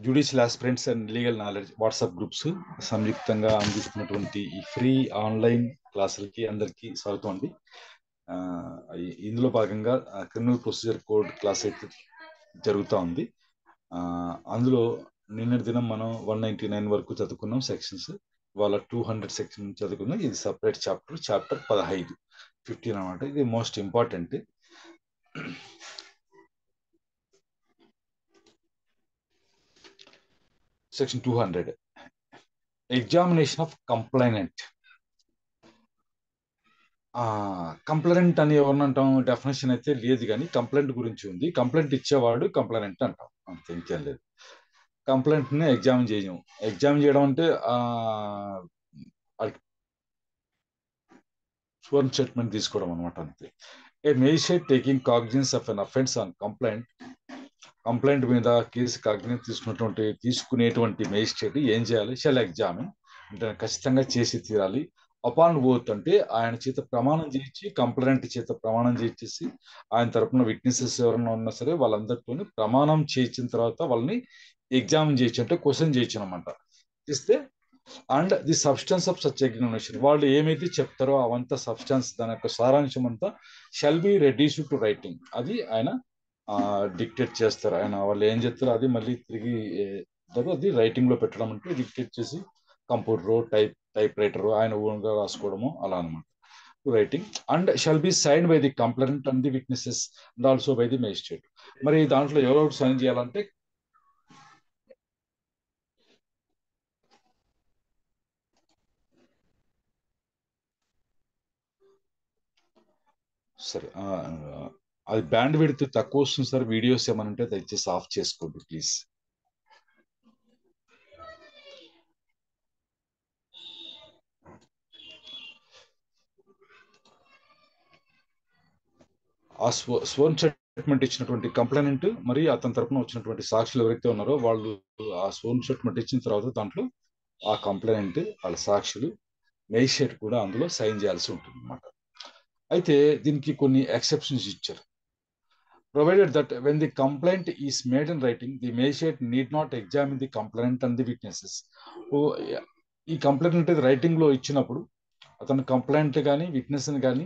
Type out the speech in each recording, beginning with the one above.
Judicial aspirants and legal knowledge WhatsApp groups సంయుక్తంగా అందిస్తున్నటువంటి ఈ ఫ్రీ ఆన్లైన్ క్లాసులకి అందరికీ స్వాగతం అండి. ఇందులో భాగంగా క్రిమినల్ ప్రొసీజర్ కోడ్ క్లాస్ అయితే జరుగుతూ ఉంది. అందులో నిన్నటి దినం మనం 199 వరకు చదువుకున్నాం సెక్షన్స్. వాళ్ళ 200 సెక్షన్ చదువుకున్నాం. ఇది సపరేట్ చాప్టర్ 15 అనమాట. ఇది most important. Section 200 examination of complainant. Complaint అని ఎవరిని అంటాం? డెఫినేషన్ అయితే లేదు, కానీ కంప్లైంట్ గురించి ఉంది. కంప్లైంట్ ఇచ్చేవాడు కంప్లైంట్ అంటాం, అంతే, ఇంకేం లేదు. కంప్లైంట్ ని ఎగ్జామిన్ చేయడం అంటే స్వర్న్ స్టేట్మెంట్ తీసుకోవడం అనమాట, అంతే. A magistrate taking cognizance of an offence on complaint మీద కేసు కాగ్నిజెన్స్ తీసుకునేటువంటి మేజిస్ట్రేట్ ఏం చేయాలి? షెల్ ఎగ్జామిన్ అంటే ఖచ్చితంగా చేసి తీరాలి. అపాన్ ఓత్ అంటే ఆయన చేత ప్రమాణం చేయించి, కంప్లైంట్ చేత ప్రమాణం చేయించేసి, ఆయన తరపున విట్నెసెస్ ఎవరైనా ఉన్నా సరే వాళ్ళందరితో ప్రమాణం చేయించిన తర్వాత వాళ్ళని ఎగ్జామిన్ చేయొచ్చు, అంటే క్వశ్చన్ చేయొచ్చు అనమాట. ఇస్తే and the substance of such examination, వాళ్ళు ఏమైతే చెప్తారో అవంతా సబ్స్టెన్స్, దాని యొక్క సారాంశం అంతా shall be reduced to writing. అది ఆయన డిక్టేట్ చేస్తారు. ఆయన వాళ్ళు ఏం చెప్తారో అది మళ్ళీ తిరిగి అది రైటింగ్ లో పెట్టడం, అంటే డిక్టేట్ చేసి కంప్యూటర్ టైప్ రైటర్ ఆయన ఓన్గా రాసుకోవడము అలా అనమాట. Writing and shall be sign by the complaint and the witnesses and also by the magistrate. మరి దాంట్లో ఎవరెవరు సైన్ చేయాలంటే, సరే, అది బ్యాండ్ విడ్త్ తక్కువ వస్తుంది సార్. వీడియోస్ ఏమనంటే దయచేసి ఆఫ్ చేసుకోండి ప్లీజ్. ఆ స్వర్న్ స్టేట్మెంట్ ఇచ్చినటువంటి కంప్లైంట్ మరి అతని తరపున వచ్చినటువంటి సాక్షులు ఎవరైతే ఉన్నారో వాళ్ళు ఆ స్వర్న్ స్టేట్మెంట్ ఇచ్చిన తర్వాత దాంట్లో ఆ కంప్లైంట్ వాళ్ళ సాక్షులు మేజిస్ట్రేట్ కూడా అందులో సైన్ చేయాల్సి ఉంటుంది అనమాట. అయితే దీనికి కొన్ని ఎక్సెప్షన్స్ ఇచ్చారు. Provided that when the complaint is made in writing, the magistrate need not examine the complaint and the witnesses. ఈ కంప్లైంట్ అంటే రైటింగ్ లో ఇచ్చినప్పుడు అతను కంప్లైంట్ కానీ విట్నెస్ కానీ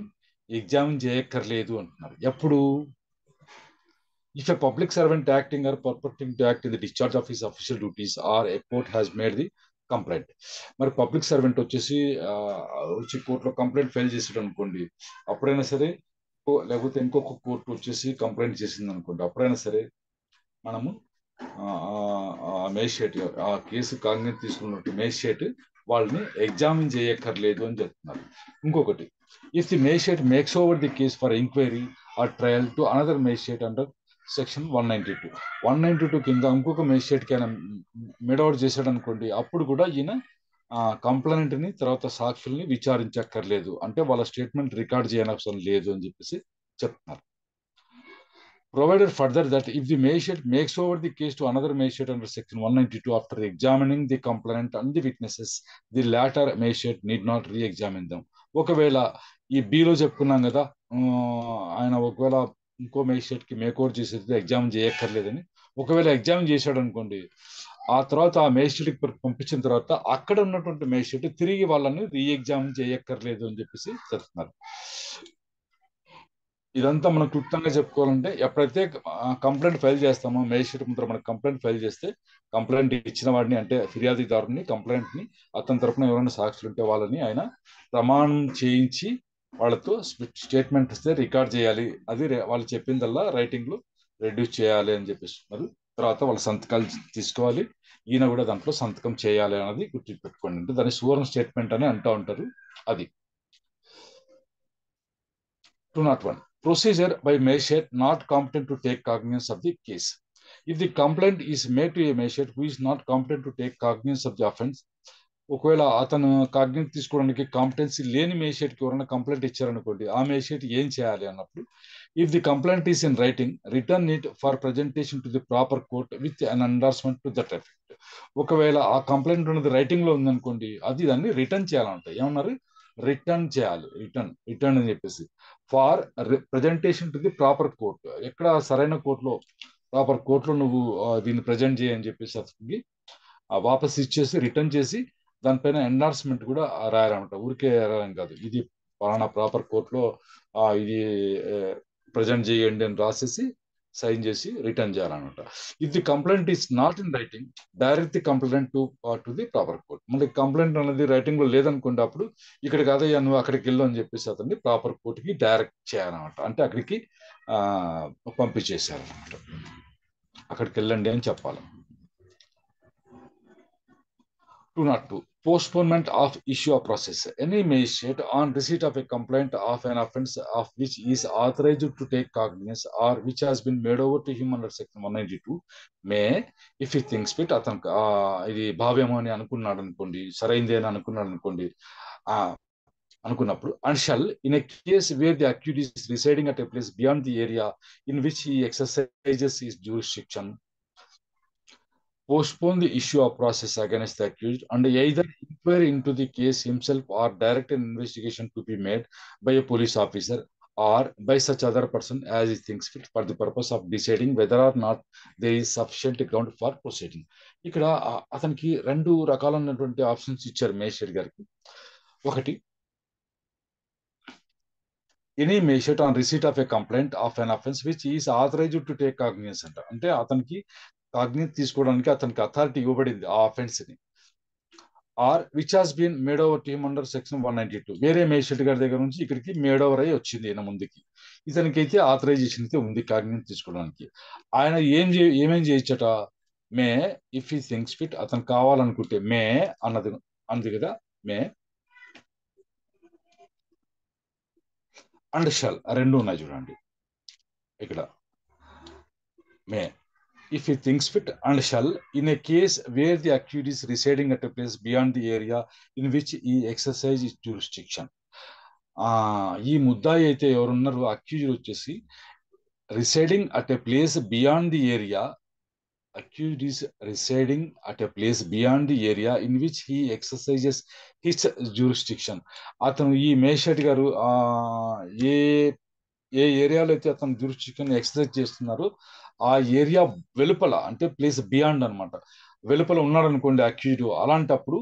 ఎగ్జామిన్ చేయక్కర్లేదు అంటున్నారు. ఎప్పుడు? If a public servant acting or purporting to act in the discharge of his official duties or a court has made the complaint. మరి పబ్లిక్ సర్వెంట్ వచ్చి కోర్టులో కంప్లైంట్ ఫైల్ చేసాడు అనుకోండి, అప్పుడైనా సరే, లేకపోతే ఇంకొక కోర్టు వచ్చేసి కంప్లైంట్ చేసింది అనుకోండి, అప్పుడైనా సరే మనము మేజిస్ట్రేట్ ఆ కేసు కాగ్నిజెన్స్ తీసుకున్నట్టు మేజిస్ట్రేట్ వాళ్ళని ఎగ్జామిన్ చేయక్కర్లేదు అని చెప్తున్నారు. ఇంకొకటి, if the magistrate makes over the case for enquiry or trial to another magistrate under section 192 కింద ఇంకొక మేజిస్ట్రేట్ కి ఆయన మిడౌట్ చేశాడు అనుకోండి, అప్పుడు కూడా ఈయన కంప్లైంట్ ని తర్వాత సాక్షుల్ని విచారించక్కర్లేదు, అంటే వాళ్ళ స్టేట్మెంట్ రికార్డ్ చేయనవసరం లేదు అని చెప్పేసి చెప్తున్నారు. Provided further that if the magistrate makes over the case to another magistrate under section 192 after examining the complainant and the witnesses, the latter magistrate need not re-examine them. ఒకవేళ ఈ below చెప్పుకున్నాం కదా, ఆయన ఒకవేళ ఇంకో మేజిస్ట్రేట్ కి make over చేసేది examine చేయక్కర్లేదని, ఒకవేళ ఎగ్జామిన్ చేశాడు అనుకోండి, ఆ తర్వాత ఆ మేజిస్ట్రేట్ పంపించిన తర్వాత అక్కడ ఉన్నటువంటి మేజిస్ట్రేట్ తిరిగి వాళ్ళని రీ ఎగ్జామిన్ చేయక్కర్లేదు అని చెప్పేసి చెప్తున్నారు. ఇదంతా మనం క్లుప్తంగా చెప్పుకోవాలంటే, ఎప్పుడైతే కంప్లైంట్ ఫైల్ చేస్తామో మేజిస్ట్రేట్ ముందర మనకు కంప్లైంట్ ఫైల్ చేస్తే, కంప్లైంట్ ఇచ్చిన వాడిని అంటే ఫిర్యాదుదారుని కంప్లైంట్ ని అతని తరపున ఎవరైనా సాక్షులు ఉంటే వాళ్ళని ఆయన ప్రమాణం చేయించి వాళ్ళతో స్టేట్మెంట్ ఇస్తే రికార్డ్ చేయాలి. అది వాళ్ళు చెప్పిందల్లా రైటింగ్ లో రెడ్యూస్ చేయాలి అని చెప్పేస్తున్నారు. తర్వాత వాళ్ళ సంతకాలు తీసుకోవాలి, ఈయన కూడా దాంట్లో సంతకం చేయాలి అన్నది గుర్తుపెట్టుకోండి. అంటే దాన్ని సువర్ణ స్టేట్మెంట్ అని అంటూ ఉంటారు. అది 201 procedure by magistrate not competent to take cognizance of the case. If the complaint is made to a magistrate who is not competent to take cognizance of the offense, ఒకవేళ అతను కాగ్నిజెన్స్ తీసుకోవడానికి competency లేని magistrate కి ఎవరైనా complaint ఇచ్చారనుకోండి, ఆ magistrate ఏం చేయాలి అన్నప్పుడు, if the complaint is in writing, return it for presentation to the proper court with an endorsement to that effect. ఒకవేళ ఆ కంప్లైంట్ ఉన్నది రైటింగ్ లో ఉందనుకోండి, అది దాన్ని రిటర్న్ చేయాలంట. ఏమన్నారు? రిటర్న్ చేయాలి. రిటర్న్ అని చెప్పేసి for presentation to the proper court. ఎక్కడ సరైన కోర్టులో ప్రాపర్ కోర్టులో నువ్వు దీన్ని ప్రజెంట్ చేయని చెప్పేసి అతనికి వాపస్ ఇచ్చేసి రిటర్న్ చేసి దానిపైన ఎండార్స్మెంట్ కూడా రాయాలన్నమాట. ఊరికే రాయడం కాదు, ఇది పలానా ప్రాపర్ కోర్టులో ఇది ప్రజెంట్ చేయండి అని రాసేసి సైన్ చేసి రిటర్న్ చేయాలన్నమాట. If the complaint is not in writing, direct the complaint to the proper court. మళ్ళీ కంప్లైంట్ అనేది రైటింగ్ లో లేదనుకోండి, అప్పుడు ఇక్కడ కాదయ్యా నువ్వు అక్కడికి వెళ్ళు అని చెప్పేసి అతన్ని ప్రాపర్ కోర్టుకి డైరెక్ట్ చేయాలన్నమాట. అంటే అక్కడికి పంపించేసేయాలన్నమాట. అక్కడికి వెళ్ళండి అని చెప్పాలి. 202. Postponement of issue of process. Any magistrate on receipt of a complaint of an offence of which he is authorized to take cognizance or which has been made over to him under section 192 may, if he thinks fit, అతనికి ఇది భావ్యము అని అనుకున్నాడు అనుకోండి, సరైంది అని అనుకున్నాడు అనుకోండి, అనుకున్నప్పుడు, and shall in a case where the accused is residing at a place beyond the area in which he exercises his jurisdiction, postpone the issue of process against the accused and either inquire into the case himself or direct an investigation to be made by a police officer or by such other person as he thinks fit for the purpose of deciding whether or not there is sufficient ground for proceeding. ఇక్కడ అతనికి రెండు రకాలైనటువంటి options ఇచ్చారు magistrate గారికి. ఒకటి, any magistrate on receipt of a complaint of an offence which is authorised to take cognizance అంట. అంటే అతనికి కాగ్నిజెన్స్ తీసుకోవడానికి అతనికి అథారిటీ ఇవ్వబడింది ఆ అఫెన్స్ ని. Or which has been made over to him under section 192. వేరే మేజిస్ట్రేట్ గారి దగ్గర నుంచి ఇక్కడికి మేడ్ ఓవర్ అయ్యి వచ్చింది ఈయన ముందుకి. ఇతనికైతే ఆథరైజేషన్ అయితే ఉంది కాగ్నిజెన్స్ తీసుకోవడానికి. ఆయన ఏమేం చేయొచ్చట? మే ఇఫ్ హీ థింక్స్ ఫిట్, అతను కావాలనుకుంటే మే అన్నది కదా, మే అండ్ షల్ రెండు ఉన్నాయి చూడండి ఇక్కడ. మే if he thinks fit and shall in a case where the accused is residing at a place beyond the area in which he exercises his jurisdiction. ఈ ముద్దాయి అయితే ఎవరున్నారు, అక్యూజ్డ్ వచ్చేసి residing at a place beyond the area, accused is residing at a place beyond the area in which he exercises his jurisdiction. అతను ఈ magistrate గారు ఏ ఏరియాలో అయితే అతను జ్యూరిస్డిక్షన్ ఎక్సర్సైజ్ చేస్తున్నారో ఆ ఏరియా వెలుపల, అంటే ప్లేస్ బియాండ్ అనమాట, వెలుపల ఉన్నాడు అనుకోండి అక్యూజ్డ్, అలాంటప్పుడు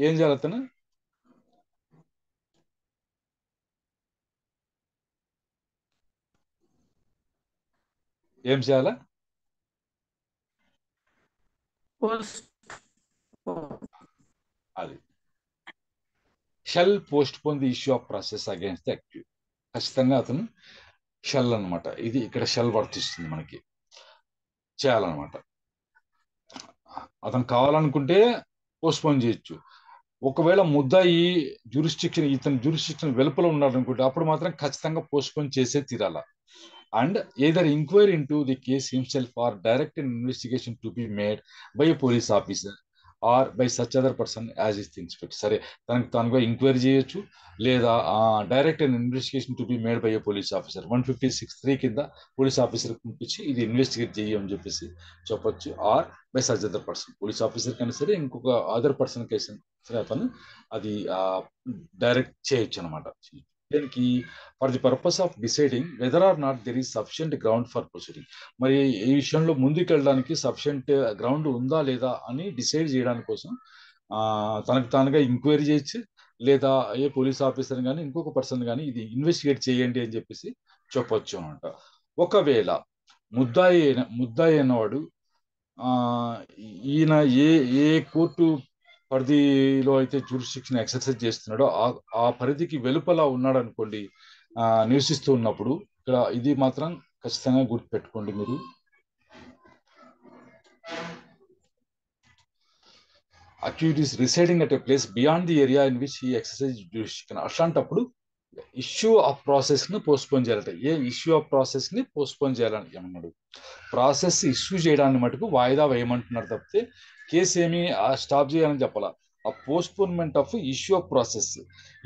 ఏం చేయాలి? అతను ఏం చేయాలి? అది shall postpone the issue of process against the accused. ఖచ్చితంగా అతను షెల్ అనమాట, ఇది ఇక్కడ షెల్ వర్తిస్తుంది, మనకి చేయాలన్నమాట. అతను కావాలనుకుంటే పోస్ట్పోన్ చేయొచ్చు. ఒకవేళ ముద్దాయి ఇతని జ్యూరిస్డిక్షన్ వెలుపల ఉన్నాడు అనుకుంటే అప్పుడు మాత్రం ఖచ్చితంగా పోస్ట్పోన్ చేసే తీరాల. And either inquire into the case himself or direct an investigation to be made by a police officer or by such other person as he thinks fit. సరే, తనకు తానుగా ఎంక్వైరీ చేయొచ్చు, లేదా direct and investigation to be made by A police officer. 156(3) కింద police officer పంపించి ఇది investigate చేయమని చెప్పేసి చెప్పొచ్చు. Or by such other person, police officer కైనా సరే ఇంకొక అదర్ పర్సన్ కైనా సరే అతను అది డైరెక్ట్ చేయొచ్చు అనమాట. దీనికి for the purpose of deciding whether or not there is sufficient ground for proceeding. మరి ఈ విషయంలో ముందుకు వెళ్ళడానికి సఫిషియంట్ గ్రౌండ్ ఉందా లేదా అని డిసైడ్ చేయడానికి కోసం తనకు తానుగా ఎంక్వైరీ చేయొచ్చు, లేదా ఏ పోలీస్ ఆఫీసర్ కానీ ఇంకొక పర్సన్ కానీ ఇది ఇన్వెస్టిగేట్ చేయండి అని చెప్పేసి చెప్పొచ్చు అనమాట. ఒకవేళ ముద్దాయి అయినవాడు ఈయన ఏ కోర్టు పరిధిలో అయితే జ్యూరిస్డిక్షన్ ఎక్సర్సైజ్ చేస్తున్నాడో ఆ పరిధికి వెలుపల ఉన్నాడు అనుకోండి, నివసిస్తూ ఉన్నప్పుడు, ఇక్కడ ఇది మాత్రం ఖచ్చితంగా గుర్తుపెట్టుకోండి మీరు. Accused is residing at a place beyond the area in which he exercise jurisdiction. అట్లాంటప్పుడు ఇష్యూ ఆఫ్ ప్రాసెస్ ని పోస్ట్పోన్ చేయాలట. ఏ ఇష్యూ ఆఫ్ ప్రాసెస్ ని పోస్ట్పోన్ చేయాలని ఏమన్నాడు? ప్రాసెస్ ఇష్యూ చేయడాన్ని మటుకు వాయిదా వేయమంటున్నారు తప్పితే కేసు ఏమి స్టాప్ చేయాలని చెప్పాల. ఆ postponement of issue of process.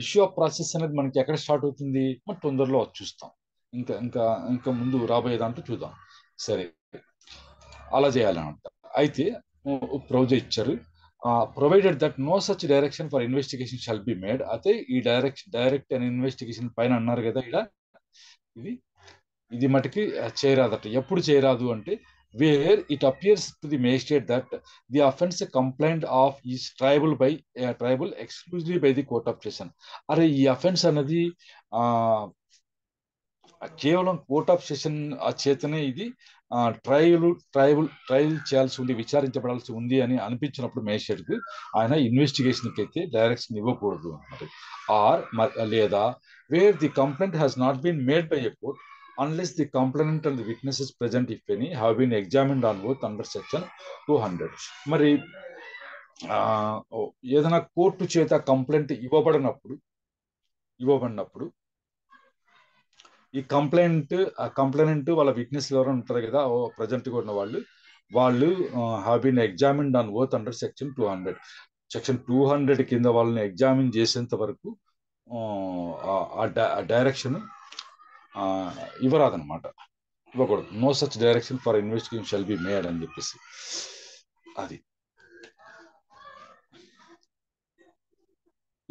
Issue of process అనేది మనకి ఎక్కడ స్టార్ట్ అవుతుంది? మనం తొందరలో చూస్తాం, ఇంకా ముందు రాబోయే దాంట్లో చూద్దాం. సరే, అలా చేయాలన్నమాట. అయితే ప్రొవిజన్ ఇచ్చారు, provided that no such direction for investigation shall be made. అయితే ఈ డైరెక్ట్ అండ్ ఇన్వెస్టిగేషన్ పైన అన్నారు కదా, ఇక్కడ ఇది ఇది మటుకి చేయరాదట. ఎప్పుడు చేయరాదు అంటే where it appears to the magistrate that the offence complaint of is triable exclusively by the court of session. అరే ఈ అఫెన్స్ అన్నది ఆ కేవలం కోర్ట్ ఆఫ్ సెషన్ చేతనే ఇది ట్రయల్ చేయాల్సి ఉంది, విచారించబడాల్సి ఉంది అని అనిపించినప్పుడు మేజిస్ట్రేట్ కి ఆయన ఇన్వెస్టిగేషన్ కి అయితే డైరెక్షన్ ఇవ్వకూడదు అన్నమాట. ఆర్ లేదా where the complaint has not been made by a court unless the complainant and the witnesses present, if any, have been examined on both under section 200. మరి ఏదైనా కోర్టు చేత కంప్లైంట్ ఇవ్వబడినప్పుడు ఈ complaint వాళ్ళ witness ఎవరు ఉంటారు కదా, present గా ఉన్న వాళ్ళు have been examined on oath under section 200. Section 200 కింద వాళ్ళని ఎగ్జామిన్ చేసేంత వరకు ఆ డైరెక్షన్ ఇవ్వరాదనమాట, ఇవ్వకూడదు. No such direction for investigation shall be made అని చెప్పేసి. అది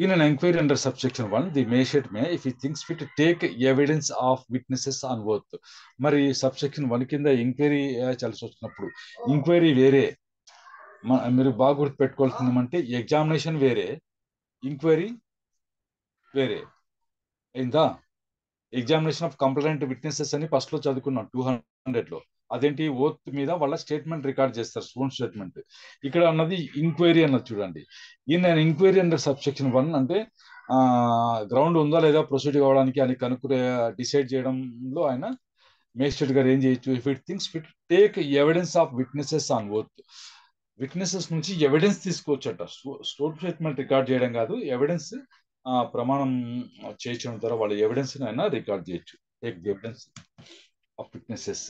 in an inquiry under subsection 1, the magistrate may, if he thinks fit, take evidence of witnesses on oath. మరి సబ్సెక్షన్ 1 కింద ఎంక్వైరీ చేయాల్సి వచ్చినప్పుడు, ఎంక్వైరీ వేరే, మీరు బాగా గుర్తుపెట్టుకోవాల్సింది అంటే ఎగ్జామినేషన్ వేరే, ఎంక్వైరీ వేరే. అయిందా? ఎగ్జామినేషన్ ఆఫ్ కంప్లైంట్ విట్నెసెస్ అని ఫస్ట్ లో చదువుకున్నాం 200 లో. అదేంటి, ఓత్ మీద వాళ్ళ స్టేట్మెంట్ రికార్డ్ చేస్తారు, స్వోన్ స్టేట్మెంట్. ఇక్కడ అన్నది ఇంక్వైరీ అన్నది చూడండి. In an enquiry under subsection 1 అంటే గ్రౌండ్ ఉందా లేదా ప్రొసీడ్ కావడానికి అని కనుక్కునే డిసైడ్ చేయడంలో ఆయన మేజిస్ట్రేట్ గారు ఏం చేయొచ్చు, if it things fit take evidence of witnesses on oath. Witnesses నుంచి ఎవిడెన్స్ తీసుకోవచ్చు అంట. స్టోన్ స్టేట్మెంట్ రికార్డ్ చేయడం కాదు, ఎవిడెన్స్ ప్రమాణం చేయించడం ద్వారా వాళ్ళ ఎవిడెన్స్ అయినా రికార్డ్ చేయొచ్చు. Take the evidence of witnesses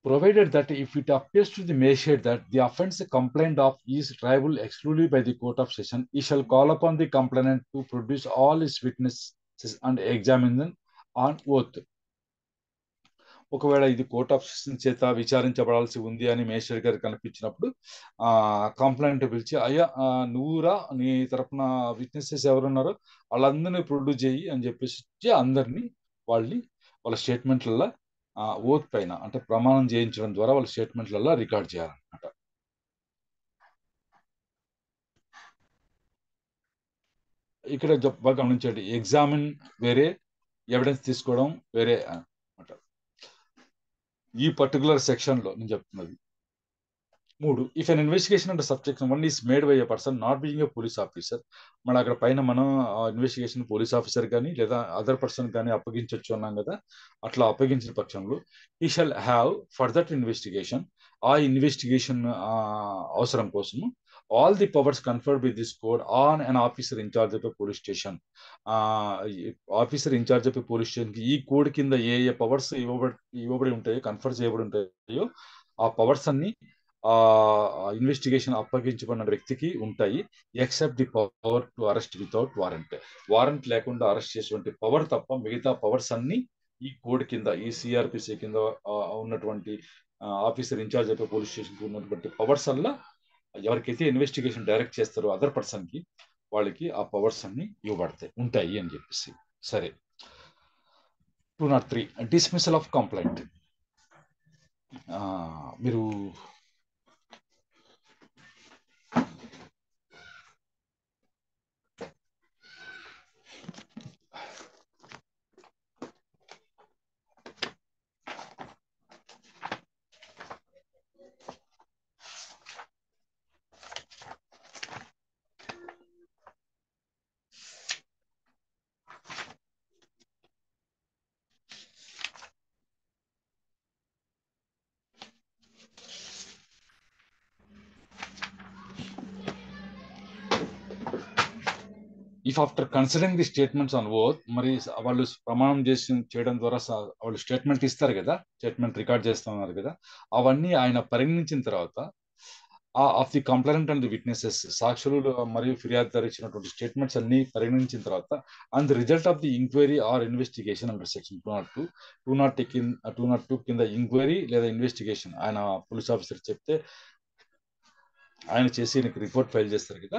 provided that if it appears to the magistrate that the offence complained of is triable exclusively by the court of session, he shall call upon the complainant to produce all his witnesses and examine them on oath. ఒకవేళ ఇది court of session చేత విచారించబడాల్సి ఉంది అని magistrate గారు కనిపించినప్పుడు complaint పిలిచి, అయ్యా నువ్వురా, నీ తరపున విట్నెసెస్ ఎవరున్నారో వాళ్ళందరినీ ప్రొడ్యూస్ చేయి అని చెప్పేసి అందరినీ వాళ్ళ స్టేట్మెంట్లలో ఓత్ పైన అంటే ప్రమాణం చేయించడం ద్వారా వాళ్ళ స్టేట్మెంట్లలో రికార్డ్ చేయాలన్నమాట. ఇక్కడ బాగా గమనించండి, ఎగ్జామిన్ వేరే, ఎవిడెన్స్ తీసుకోవడం వేరే అనమాట. ఈ పర్టికులర్ సెక్షన్ లో నేను చెప్తున్నది 3. If an investigation under subsection 1 is made by a person not being a police officer, మన అక్కడ పైన మనం ఇన్వెస్టిగేషన్ పోలీస్ ఆఫీసర్ కానీ లేదా అదర్ పర్సన్ కానీ అప్పగించవచ్చు అన్నాం కదా. అట్లా అప్పగించిన పక్షంలో ఈ shall have for that investigation, ఆ ఇన్వెస్టిగేషన్ అవసరం కోసము all the powers conferred by this code on an officer in charge of police station. Officer in charge of police station కి ఈ కోడ్ కింద ఏ పవర్స్ ఇవ్వబడి ఉంటాయో, కన్ఫర్ చేయబడి ఉంటాయో, ఆ పవర్స్ అన్ని ఇన్వెస్టిగేషన్ అప్పగించబడిన వ్యక్తికి ఉంటాయి. Except the power to arrest without warrant. Warrant లేకుండా అరెస్ట్ చేసేటువంటి పవర్ తప్ప మిగతా పవర్స్ అన్ని ఈ కోడ్ కింద, ఈ సిఆర్పిసి కింద ఉన్నటువంటి officer in charge of police station కి ఉన్నటువంటి పవర్స్ అల్లా ఎవరికైతే ఇన్వెస్టిగేషన్ డైరెక్ట్ చేస్తారో అదర్ పర్సన్ కి, వాళ్ళకి ఆ పవర్స్ అన్ని ఉంటాయి అని చెప్పేసి. సరే, 203 డిస్మిసల్ ఆఫ్ కంప్లైంట్. మీరు if after considering the statements on oath, మరి వాళ్ళు ప్రమాణం చేయడం ద్వారా వాళ్ళు స్టేట్మెంట్ ఇస్తారు కదా, స్టేట్మెంట్ రికార్డ్ చేస్తున్నారు కదా, అవన్నీ ఆయన పరిగణించిన తర్వాత of the complaint and the witnesses, సాక్షులు మరియు ఫిర్యాదుదారు ఇచ్చినటువంటి స్టేట్మెంట్స్ అన్ని పరిగణించిన తర్వాత and the result of the inquiry or investigation under section 202 కింద ఇంక్వైరీ లేదా ఇన్వెస్టిగేషన్ ఆయన పోలీస్ ఆఫీసర్ చెప్తే ఆయన చేసి నీకు రిపోర్ట్ ఫైల్ చేస్తారు కదా,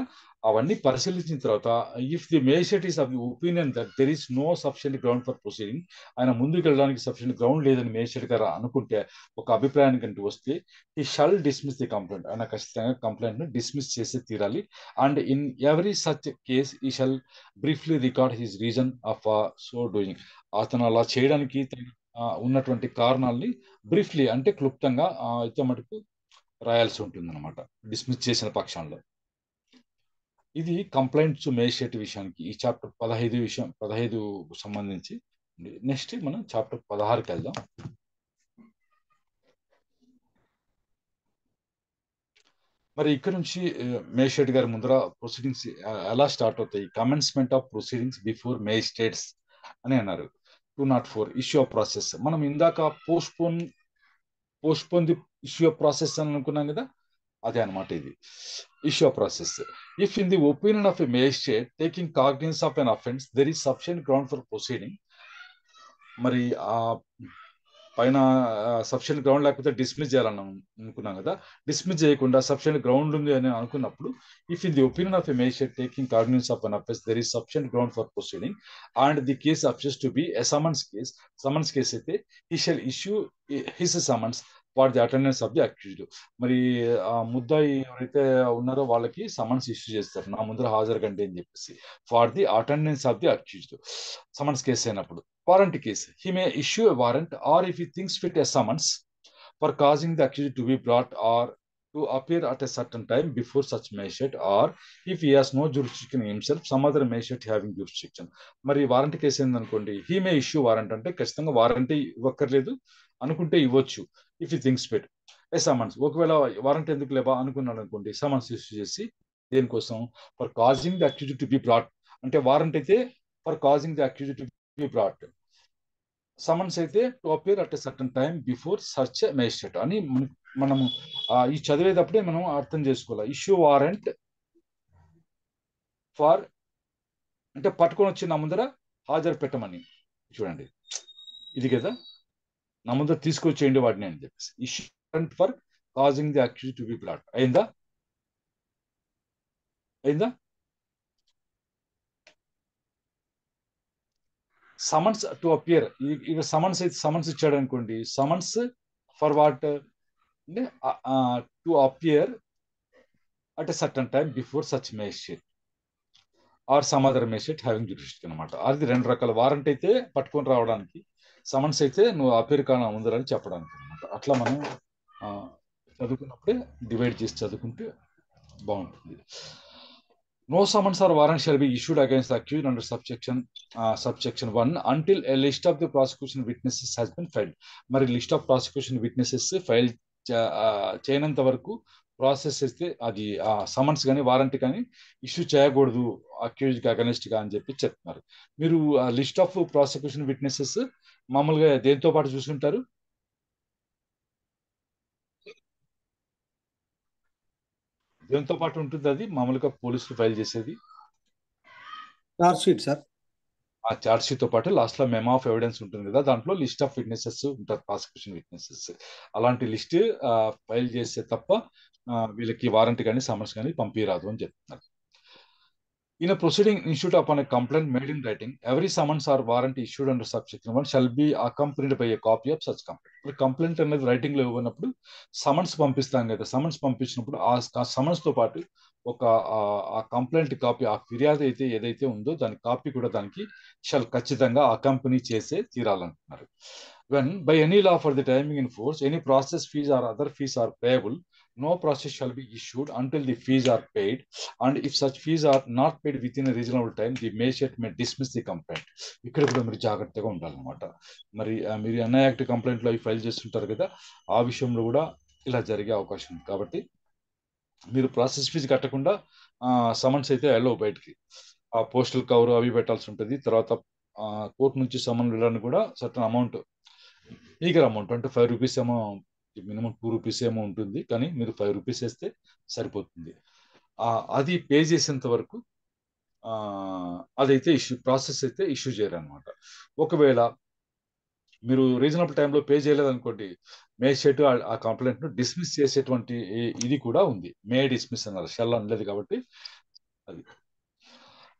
అవన్నీ పరిశీలించిన తర్వాత if the magistrate is of the opinion that there is no sufficient ground for proceeding, ఆయన ముందుకు వెళ్ళడానికి సఫిషియెంట్ గ్రౌండ్ లేదని మేజిస్ట్రేట్ గారు అనుకుంటే, ఒక అభిప్రాయానికి అంటూ వస్తే, he shall dismiss the complaint, ఆయన ఖచ్చితంగా కంప్లైంట్ ని డిస్మిస్ చేసి తీరాలి. And in every such case he shall briefly record his reason of so doing, అతను అలా చేయడానికి ఉన్నటువంటి కారణాలని బ్రీఫ్లీ అంటే క్లుప్తంగా అయితే మటుకు రాయాల్సి ఉంటుంది అనమాట, డిస్మిస్ చేసిన పక్షంలో. ఇది కంప్లైంట్స్ మేజిస్ట్రేట్ విషయానికి ఈ చాప్టర్ 15 సంబంధించి. నెక్స్ట్ మనం చాప్టర్ 16కి వెళ్దాం. మరి ఇక్కడ నుంచి మేజిస్ట్రేట్ గారి ముందర ప్రొసీడింగ్స్ ఎలా స్టార్ట్ అవుతాయి? Commencement of proceedings before magistrates అని అన్నారు. 204 ఇష్యూ ఆఫ్ ప్రాసెస్. మనం ఇందాక postpone the issue of process అని అనుకున్నాం కదా, అదే అనమాట ఇది issue of process. If in the opinion of a magistrate taking cognizance of an offence there is sufficient ground for proceeding. మరి ఆ పైన సఫిషియెంట్ గ్రౌండ్ లేకపోతే డిస్మిస్ చేయాలని అనుకున్నాం కదా, డిస్మిస్ చేయకుండా సఫిషియెంట్ గ్రౌండ్ ఉంది అని అనుకున్నప్పుడు, if in the opinion of a magistrate taking cognizance of an offence there is sufficient ground for proceeding and the case appears to be a summons case అయితే he shall issue his summons for the attendance of the accused. మరి ఆ ముద్దాయి ఎవరైతే ఉన్నారో వాళ్ళకి summons issue చేస్తారు, నా ముందర హాజరు కండి అని చెప్పేసి, for the attendance of the accused. Summons case అయినప్పుడు warrant case, he may issue a warrant or if he thinks fit a summons for causing the accused to be brought or to appear at a certain time before such magistrate, or if he has no jurisdiction himself, some other magistrate having jurisdiction. మరి warrant case ఏందనుకోండి, he may issue warrant అంటే ఖచ్చితంగా warrant ఇవ్వక్కర్లేదు, అనుకుంటే ఇవ్వచ్చు. If he thinks fit a summons, ఒకవేళ warrant ఎందుకు లేవా అనుకున్నాడు అనుకోండి, సమన్స్ ఇష్యూ చేసి దేనికోసం, for causing the accused to be brought, అంటే వారంట్ అయితే for causing the accused to be brought, summons అయితే to appear at a certain time before సర్చ్ మేజిస్ట్రేట్ అని మనము ఈ చదివేటప్పుడే మనం అర్థం చేసుకోవాలి. ఇష్యూ వారెంట్ ఫర్ అంటే పట్టుకొని వచ్చి నా ముందర హాజరు పెట్టమని, చూడండి ఇది కదా, నా ముందర తీసుకొచ్చేయండి వాడిని అని చెప్పేసి. Issue warrant for causing the accuse to be brought. అయిందా? సమన్స్ టు అపియర్, ఇక సమన్స్ అయితే సమన్స్ ఇచ్చాడు అనుకోండి, సమన్స్ ఫర్ వాట్ అంటే to appear at a certain time before such magistrate or some other magistrate having jurisdiction అనమాట. అది రెండు రకాల. వారంట్ అయితే పట్టుకొని రావడానికి, సమన్స్ అయితే నువ్వు అపియర్ కాన ఉందని చెప్పడానికి అనమాట. అట్లా మనం చదువుకున్నప్పుడే డివైడ్ చేసి చదువుకుంటే బాగుంటుంది. No summons or warrant shall be issued against the accused under subsection 1 until a list of the prosecution witnesses has been filed. మరి list of prosecution witnesses file చేయనంత వరకు ప్రాసెస్ అయితే అది సమన్స్ కానీ వారంట్ కానీ ఇష్యూ చేయకూడదు అక్యూజ్కి against గా అని చెప్పి చెప్తున్నారు. మీరు లిస్ట్ ఆఫ్ ప్రాసిక్యూషన్ విట్నెసెస్ మామూలుగా దేంతో పాటు చూసుకుంటారు? దేంతో పాటు ఉంటుంది అది మామూలుగా పోలీసులు ఫైల్ చేసేది? Charge sheet sir. ఆ చార్జ్ షీట్ తో పాటు లాస్ట్ లో మెమో ఆఫ్ ఎవిడెన్స్ ఉంటుంది కదా, దాంట్లో లిస్ట్ ఆఫ్ విట్నెసెస్ ఉంటారు, ప్రాసిక్యూషన్ విట్నెసెస్. అలాంటి లిస్ట్ ఫైల్ చేస్తే తప్ప వీళ్ళకి వారంట్ కానీ సమన్స్ కానీ పంపిరాదు అని చెప్తున్నారు. In a proceeding issued upon a complaint made in writing, every summons or warrant issued under subsection 1 shall be accompanied by a copy of such complaint. ఇప్పుడు complaint అనేది writing లో ఇవ్వనప్పుడు సమన్స్ పంపిస్తాం కదా, summons పంపించినప్పుడు ఆ సమన్స్ తో పాటు ఒక ఆ కంప్లైంట్ కాపీ, ఆ ఫిర్యాదు అయితే ఏదైతే ఉందో దాని కాపీ కూడా దానికి షల్ ఖచ్చితంగా అకంపెనీ చేసే తీరాలంటున్నారు. When by any law for the timing in force, any process fees or other fees are payable, no process shall be issued until the fees are paid, and if such fees are not paid within a reasonable time, the magistrate may dismiss the complaint. ఇక్కడ కూడా మీరు జాగ్రత్తగా ఉండాలన్నమాట. మరి మీరు NI act complaint లో file చేస్తుంటారు కదా, ఆ విషయంలో కూడా ఇలా జరిగే అవకాశం ఉంది. కాబట్టి మీరు ప్రాసెస్ ఫీజు కట్టకుండా సమన్స్ అయితే వెళ్ళవు బయటికి. ఆ పోస్టల్ కవర్ అవి పెట్టాల్సి ఉంటుంది. తర్వాత కోర్టు నుంచి సమన్ వెళ్ళడానికి కూడా సర్టన్ అమౌంట్, ఈగర్ అమౌంట్ అంటే 5 రూపీస్ ఏమో, మినిమం 2 రూపీస్ ఏమో ఉంటుంది, కానీ మీరు 5 రూపీస్ వేస్తే సరిపోతుంది. అది పే చేసేంత వరకు అదైతే ప్రాసెస్ అయితే ఇష్యూ చేయరు అనమాట. ఒకవేళ మీరు రీజనబుల్ టైంలో పే చేయలేదనుకోండి, మేజిస్ట్రేట్ ఆ కంప్లైంట్ ను డిస్మిస్ చేసేటువంటి ఇది కూడా ఉంది. మే డిస్మిస్ అన్నారు, షెల్ అనలేదు కాబట్టి. అది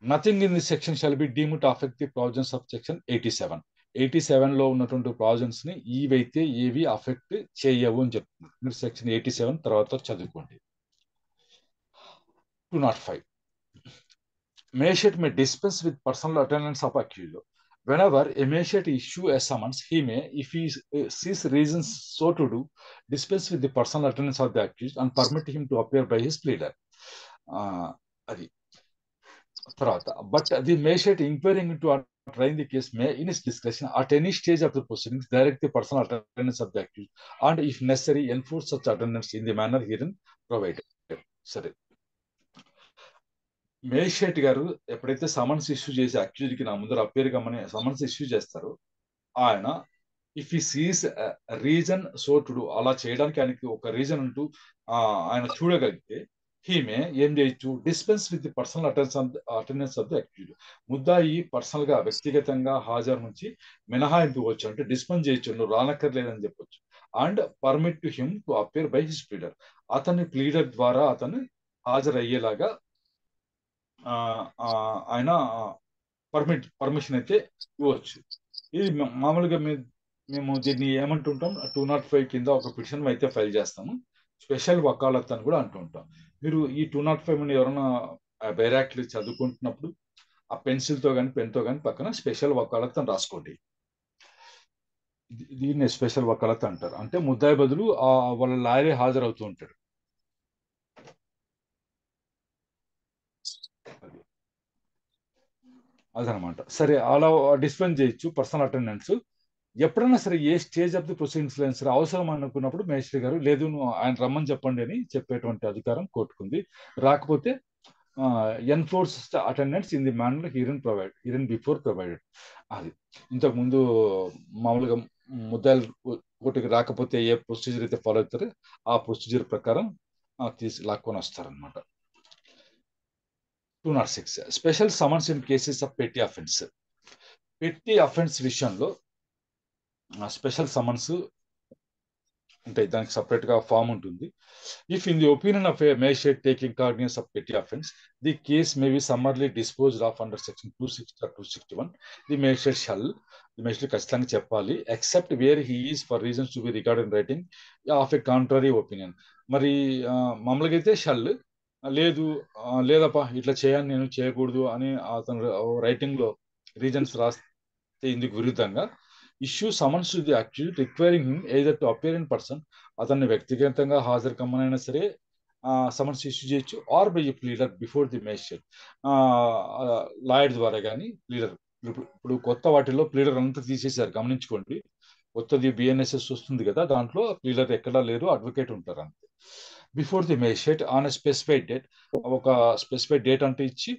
nothing in this section shall be deemed to affect the provisions of section 87. 87లో ఉన్నటువంటి ప్రావిజన్స్ ని ఇవైతే ఏవి అఫెక్ట్ చేయవు అని చెప్తుంది. మీరు సెక్షన్ 87 తర్వాత చదువుకోండి. 205. Magistrate may dispense with personal attendance of accused. Whenever a magistrate issue a summons, he may, if he sees reasons so to do, dispense with the personal attendance of the accused and permit him to appear by his pleader. అది తర్వాత, but the magistrate inquiring into trying the case may, in his discretion, at any stage of the proceedings, direct the personal attendance of the accused and, if necessary, enforce such attendance in the manner herein provided. సరే, magistrate గారు ఎప్పుడైతే summons issue చేసి అక్యూజ్కి నా ముందర appear కమ్మని summons issue చేస్తారో, ఆయన if ఈ Cs reason so to do, అలా చేయడానికి ఆయనకి ఒక రీజన్ అంటూ ఆయన చూడగలిగితే, హీమే ఏం చేయొచ్చు, dispense with the personal attendance of the accused. ముద్దాయి పర్సనల్ గా వ్యక్తిగతంగా హాజరు నుంచి మినహాయింపువచ్చు, అంటే డిస్పెన్స్ చేయొచ్చు, నువ్వు రానక్కర్లేదని చెప్పొచ్చు. And permit to him to appear by his pleader, అతని ప్లీడర్ ద్వారా అతను హాజరయ్యేలాగా ఆయన పర్మిషన్ అయితే ఇవ్వచ్చు. ఇది మామూలుగా మేము దీన్ని ఏమంటుంటాం, 205 కింద ఒక పిటిషన్ అయితే ఫైల్ చేస్తాము, స్పెషల్ వకాలత్ అని కూడా అంటుంటాం. మీరు ఈ 205 ఎవరైనా బైరాక్ట్లు చదువుకుంటున్నప్పుడు ఆ పెన్సిల్తో కానీ పెన్తో కానీ పక్కన స్పెషల్ వకాలత్ అని రాసుకోండి. దీన్ని స్పెషల్ వకాలత్ అంటారు. అంటే ముద్దాయి బదులు వాళ్ళ లాయరే హాజరవుతూ ఉంటాడు. అదనమాట. సరే, అలా డిస్పెన్స్ చేయొచ్చు పర్సనల్ అటెండెన్స్. ఎప్పుడైనా సరే ఏ స్టేజ్ ఆఫ్ ది ప్రొసీడింగ్స్ లో సరే అవసరం అనుకున్నప్పుడు మేజిస్ట్రేట్ గారు, లేదు నువ్వు ఆయన రమ్మని చెప్పండి అని చెప్పేటువంటి అధికారం కోర్టుకుంది. రాకపోతే enforce attendance in the manner herein before provided. అది ఇంతకుముందు మామూలుగా ముద్దాయిలు కోర్టుకి రాకపోతే ఏ ప్రొసీజర్ అయితే ఫాలో అవుతారో ఆ ప్రొసీజర్ ప్రకారం లాక్కొని వస్తారనమాట. 206. Special summons in cases of petty offence. Petty offence విషయంలో స్పెషల్ సమన్స్ ఉంటాయి, దానికి సపరేట్ గా ఫామ్ ఉంటుంది. If in the opinion of a magistrate taking cognizance of petty offence, the case may be summarily disposed of under section 260 or 261, the magistrate shall, the magistrate ఖచ్చితంగా చెప్పాలి, except where he is for reasons to be recorded in writing of a contrary opinion. మరి మామూలుగా అయితే shall, లేదు లేదప్పా ఇట్లా చేయాలని నేను చేయకూడదు అని అతను రైటింగ్ లో రీజన్స్ రాస్తే ఇందుకు విరుద్ధంగా issue summons to the accused requiring him either to appear in person, అతన్ని వ్యక్తిగతంగా హాజరు కమ్మనైనా సరే సమన్స్ ఇష్యూ చేయొచ్చు, or by pleader before the magistrate, lawyer ద్వారా కానీ ప్లీడర్. ఇప్పుడు కొత్త వాటిల్లో ప్లీడర్ అంతా తీసేశారు, గమనించుకోండి. కొత్తది బిఎన్ఎస్ఎస్ వస్తుంది కదా, దాంట్లో ప్లీడర్ ఎక్కడా లేరు, అడ్వకేట్ ఉంటారు అంతే. Before the magistrate on a specified date, ఒక స్పెసిఫైడ్ డేట్ అంటే ఇచ్చి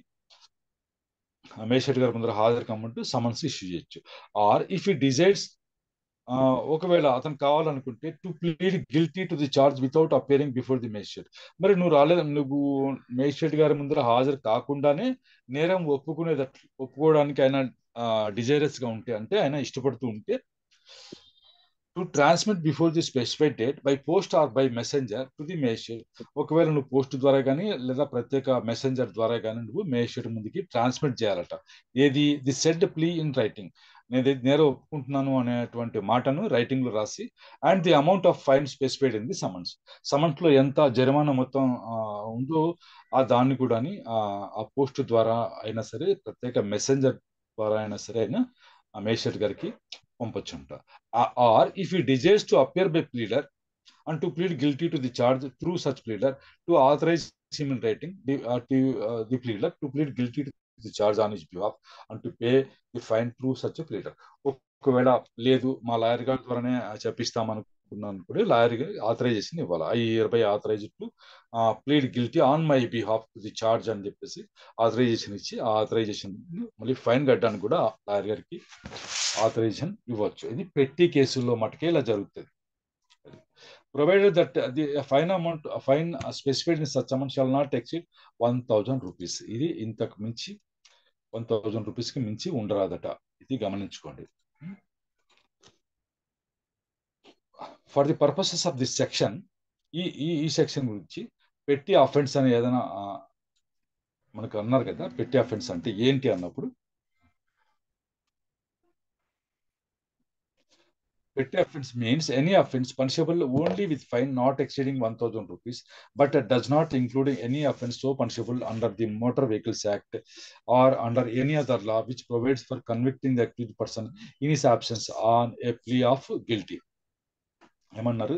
మేజిస్ట్రేట్ గారి ముందర హాజరు కమ్మంటూ సమన్స్ ఇష్యూ చేయొచ్చు. ఆర్ ఇఫ్ ఈ డిజైడ్స్, ఒకవేళ అతను కావాలనుకుంటే, to plead guilty to the charge without appearing before the magistrate. మరి నువ్వు మేజిస్ట్రేట్ గారి ముందర హాజరు కాకుండానే నేరం ఒప్పుకోవడానికి ఆయన డిజైరస్ గా ఉంటే, అంటే ఆయన ఇష్టపడుతూ ఉంటే, to transmit before the specified date by post or by messenger to the magistrate. ఒకవేళ నువ్వు పోస్ట్ ద్వారా కానీ లేదా ప్రత్యేక మెసెంజర్ ద్వారా కానీ నువ్వు మేజిస్ట్రేట్ ముందుకి ట్రాన్స్మిట్ చేయాలట. ఏది, the said plea in writing, నేను నేరం ఒప్పుకుంటున్నాను అనేటువంటి మాటను రైటింగ్ లో రాసి, and the amount of fine specified in the summons, summons లో ఎంత జరిమానా మొత్తం ఉందో దాన్ని కూడా ఆ పోస్ట్ ద్వారా అయినా సరే ప్రత్యేక మెసెంజర్ ద్వారా అయినా సరే అయినా మేజిస్ట్రేట్ గారికి పంపొచ్చుంట. Or if he desires to appear by pleader and to plead guilty to the charge through such pleader, to authorize him in writing the pleader to plead guilty to the charge on his behalf and to pay the fine through such a pleader. ఒకవేళ లేదు మా lawyer గారి ద్వారానే చెప్పిస్తామనుకున్నాను కూడా lawyer authorisation ఇవ్వాలి. I hereby authorized to plead guilty on my behalf to the charge అని చెప్పేసి authorisation ఇచ్చి, ఆ ఆథరైజేషన్ మళ్ళీ ఫైన్ కట్టడానికి కూడా లాయర్ గారికి ఆథరైజేషన్ ఇవ్వచ్చు. ఇది పెట్టి కేసుల్లో మటుకే ఇలా జరుగుతుంది. Provided that the fine specified in such amount shall not exceed 1000 rupees. ఇది ఇంతకు మించి 1000 రూపీస్ కి మించి ఉండరాదట, ఇది గమనించుకోండి. For the purposes of this section, ఈ సెక్షన్ గురించి పెట్టి అఫెన్స్ అని ఏదైనా మనకు అన్నారు కదా, పెట్టి అఫెన్స్ అంటే ఏంటి అన్నప్పుడు, petty offense means any offense punishable only with fine not exceeding 1,000 rupees, but does not include any offense so punishable under the Motor Vehicles Act or under any other law which provides for convicting the accused person in his absence on a plea of guilty. ఏమన్నారు?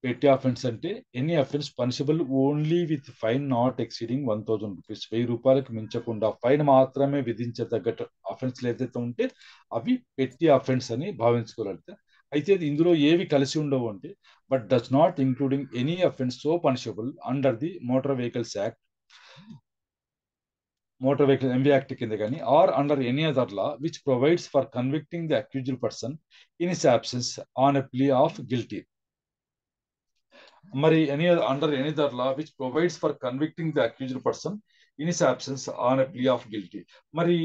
పెట్టి offence అంటే any offence punishable only with fine not exceeding 1,000 rupees, 1000 రూపాయలకు మించకుండా fine మాత్రమే విధించదగ్గ అఫెన్స్లు ఏదైతే ఉంటే అవి పెట్టి offence అని భావించుకోగలుగుతాయి. అయితే ఇందులో ఏవి కలిసి ఉండవు అంటే, but does not including any offence so punishable under the motor vehicles act, motor vehicle MV act కింద కానీ, or under any other law which provides for convicting the accused person in his absence on a plea of guilty. మరి under any other law which provides for convicting the accused person in his absence on a plea of guilty. మరి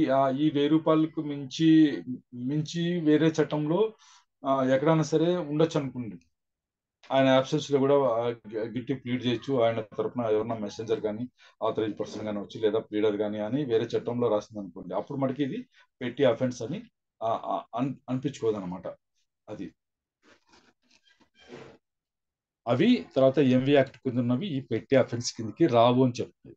ఈ 1000 రూపాయలకు మించి వేరే చట్టంలో ఎక్కడైనా సరే ఉండొచ్చు అనుకోండి. ఆయన అబ్సెన్స్ లో కూడా గిల్టీ ప్లీడ్ చేయొచ్చు. ఆయన తరఫున ఎవరన్నా మెసెంజర్ కానీ ఆథరైజ్ పర్సన్ కానీ వచ్చి, లేదా ప్లీడర్ కానీ అని వేరే చట్టంలో రాసింది అనుకోండి, అప్పుడు మనకి ఇది పెట్టి అఫెన్స్ అని అనిపించుకోదన్నమాట. అది అవి తర్వాత ఎంవి యాక్ట్ కింద ఉన్నవి ఈ పెట్టి అఫెన్స్ కిందకి రావు అని చెప్తుంది.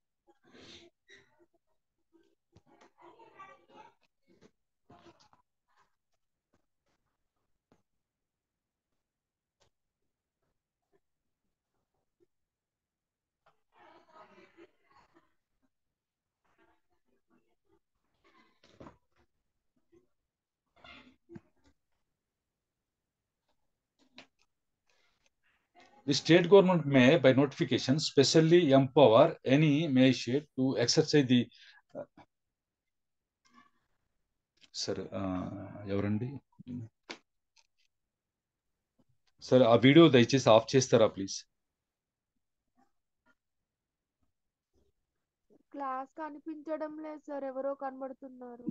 The state government may, by notification, specially empower any magistrate to exercise the sir ఎవరండి సార్, ఆ వీడియో దయచేసి ఆఫ్ చేస్తారా ప్లీజ్? క్లాస్ కనిపించడం లేదు సార్, ఎవరో కనబడుతున్నారు.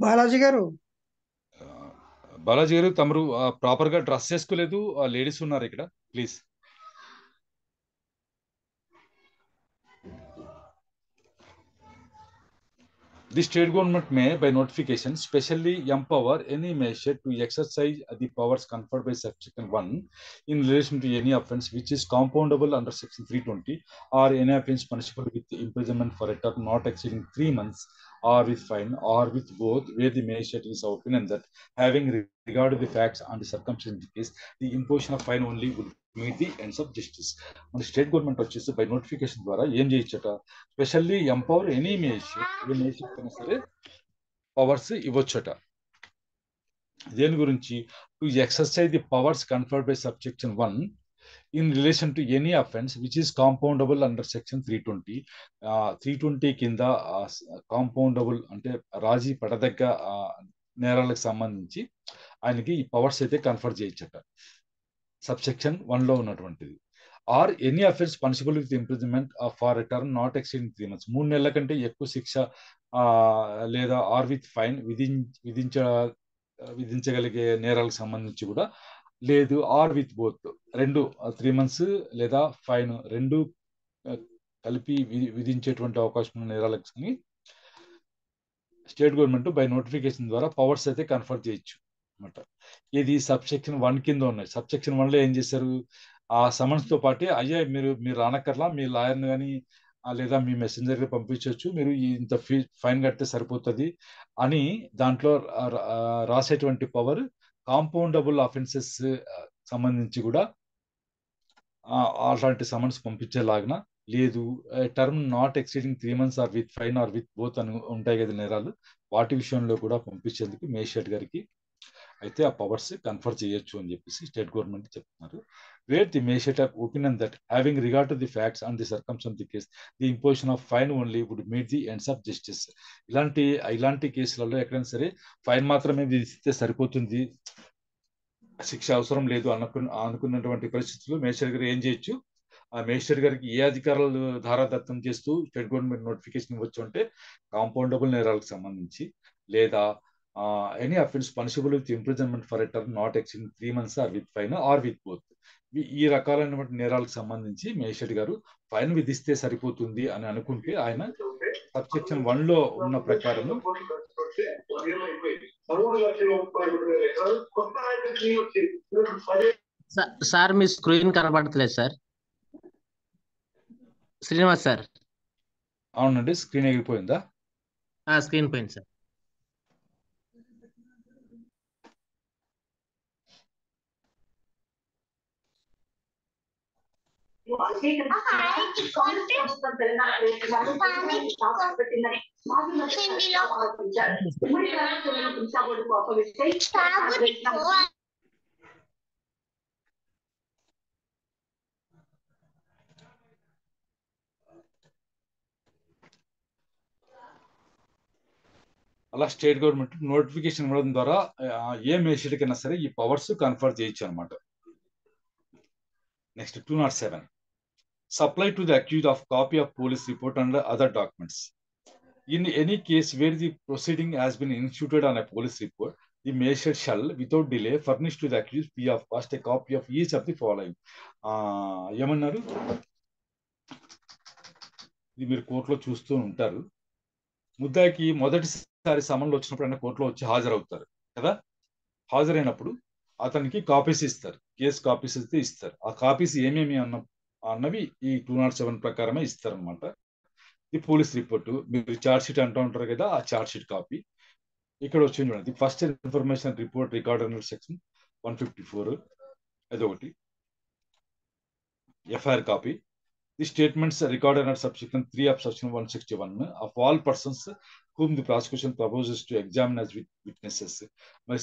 బాలాజీ గారు తమరు ప్రాపర్ గా డ్రెస్ చేసుకోలేదు, లేడీస్ ఉన్నారు ఇక్కడ, please. The state government may, by notification, specially empower any magistrate to exercise the powers conferred by Section 1 in relation to any offence which is compoundable under Section 320, or any offence punishable with imprisonment for a term not exceeding 3 months, or with fine, or with both, where the magistrate is of opinion that, having regard to the facts and the circumstances of the case, the imposition of fine only would meet the ends of justice. మన state government వచ్చేసి by notification ద్వారా ఏం చేయొచ్చట, specially empower any magistrate అయినా సరే powers ఇవ్వచ్చట. దేని గురించి? To exercise the powers conferred by subsection 1 in relation to any offence which is compoundable under section 320. 320 కింద compoundable అంటే రాజీ పడదగ్గ నేరాలకు సంబంధించి ఆయనకి ఈ పవర్స్ అయితే కన్ఫర్ చేయొచ్చట, సబ్సెక్షన్ 1 లో ఉన్నటువంటిది. Or any offence punishable with imprisonment for a term not exceeding 3 months, 3 నెలల కంటే ఎక్కువ శిక్ష, లేదా ఆర్ విత్ ఫైన్ విధించగలిగే నేరాలకు సంబంధించి కూడా లేదు, ఆర్ విత్ బోత్, 3 months లేదా ఫైన్ రెండు కలిపి విధించేటువంటి అవకాశం ఉన్న నేరాలకు స్టేట్ గవర్నమెంట్ బై నోటిఫికేషన్ ద్వారా పవర్స్ అయితే కన్ఫర్ చేయొచ్చు అనమాట. ఇది సబ్సెక్షన్ 1 కింద ఉన్నాయి. సబ్సెక్షన్ 1 లో ఏం చేశారు, ఆ సమన్స్ తో పాటు అయ్యా మీరు రానక్కర్లా, మీ లాయర్ని కానీ లేదా మీ మెసెంజర్ పంపించవచ్చు, మీరు ఇంత ఫైన్ కడితే సరిపోతుంది అని దాంట్లో రాసేటువంటి పవర్ కాంపౌండబుల్ అఫెన్సెస్ సంబంధించి కూడా అలాంటి సమన్స్ పంపించేలాగిన లేదు. Term not exceeding 3 months or with fine or with both అని ఉంటాయి కదా నేరాలు, వాటి విషయంలో కూడా పంపించేందుకు మేజిస్ట్రేట్ గారికి అయితే ఆ పవర్స్ కన్ఫర్ చేయొచ్చు అని చెప్పేసి స్టేట్ గవర్నమెంట్ చెప్తున్నారు. Where the magistrate of opinion that having regard to the facts and the circumstances the case the imposition of fine only would meet the ends of justice. ఇలాంటి కేసులలో ఎక్కడైనా సరే fine మాత్రమే విధిస్తే సరిపోతుంది, శిక్ష అవసరం లేదు అనుకున్నటువంటి పరిస్థితుల్లో మేజిస్ట్రేట్ గారు ఏం చేయొచ్చు, ఆ మేజిస్ట్రేట్ గారికి ఏ అధికారాలు ధారాదత్తం చేస్తూ స్టేట్ గవర్నమెంట్ నోటిఫికేషన్ ఇవ్వచ్చు అంటే, కాంపౌండబుల్ నేరాలకు సంబంధించి లేదా any offence punishable with imprisonment for a term not exceeding 3 months or with fine or with both. ఈ రకాలైనటువంటి నేరాలకు సంబంధించి మేజిస్ట్రేట్ గారు ఫైన్ విధిస్తే సరిపోతుంది అని అనుకుంటే ఆయన సబ్సెక్షన్ 1 లో ఉన్న ప్రకారం సార్ మీ స్క్రీన్ కనబడట్లేదు సార్. శ్రీనివాస్ సార్. అవునండి, స్క్రీన్ ఎగిరిపోయిందా? స్క్రీన్ పోయింది సార్. అలా స్టేట్ గవర్నమెంట్ నోటిఫికేషన్ ఇవ్వడం ద్వారా ఏ మేజిస్ట్రేట్ కైనా సరే ఈ పవర్స్ కన్ఫర్ చేయొచ్చు అనమాట. Next 207 supply to the accused of copy of police report and other documents in any case where the proceeding has been instituted on a police report the magistrate shall without delay furnish to the accused free of cost a copy of each of the following. ఏమన్నారు? ఇది మీరు కోర్టులో చూస్తూ ఉంటారు. ముద్దాయికి మొదటిసారి సమన్లు వచ్చినప్పుడు ఆయన కోర్టులో వచ్చి హాజరవుతారు కదా. హాజరైనప్పుడు అతనికి కాపీస్ ఇస్తారు, కేసు కాపీస్ అయితే ఇస్తారు. ఆ కాపీస్ ఏమేమి అన్నవి ఈ 207 ప్రకారమే ఇస్తారనమాట. ఇది పోలీస్ రిపోర్టు, మీరు ఛార్జ్ షీట్ అంటూ ఉంటారు కదా, ఆ ఛార్జ్ షీట్ కాపీ ఇక్కడ వచ్చింది చూడండి. First information report record under section 154 అదొకటి. FIR copy. The statements recorded under subsection 3 of section 161 of all persons whom the prosecution proposes to examine as witnesses. మరి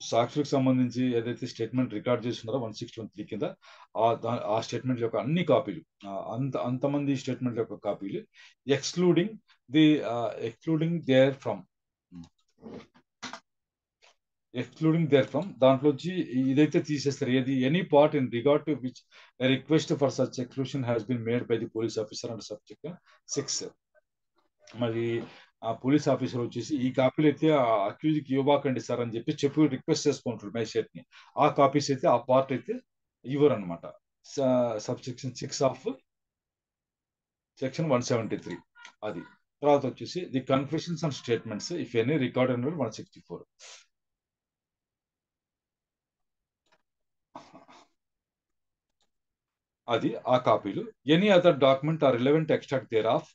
సాక్షులకు సంబంధించి ఏదైతే స్టేట్మెంట్ రికార్డ్ చేస్తున్నారో 161 కింద ఆ స్టేట్మెంట్ యొక్క అన్ని కాపీలు, అంతమంది స్టేట్మెంట్ యొక్క కాపీలు ఎక్స్క్లూడింగ్ దేర్ ఫ్రమ్ దాంట్లోంచి ఇదైతే తీసేస్తారు. ఏది any part in regard to which request for such exclusion has been made by the police officer under subject 6. మరి ఆ పోలీస్ ఆఫీసర్ వచ్చేసి ఈ కాపీలు అయితే అక్యూజ్కి ఇవ్వకండి సార్ అని చెప్పి రిక్వెస్ట్ చేసుకుంటారు మేజిస్ట్రేట్ ని. ఆ కాపీస్ అయితే ఆ పార్ట్ అయితే ఇవ్వరు అనమాట. సబ్సెక్షన్ 6 ఆఫ్ సెక్షన్ 173 అది. తర్వాత వచ్చేసి the confessions and statements if any record under 164 అది ఆ కాపీలు. Any other document or relevant extract thereof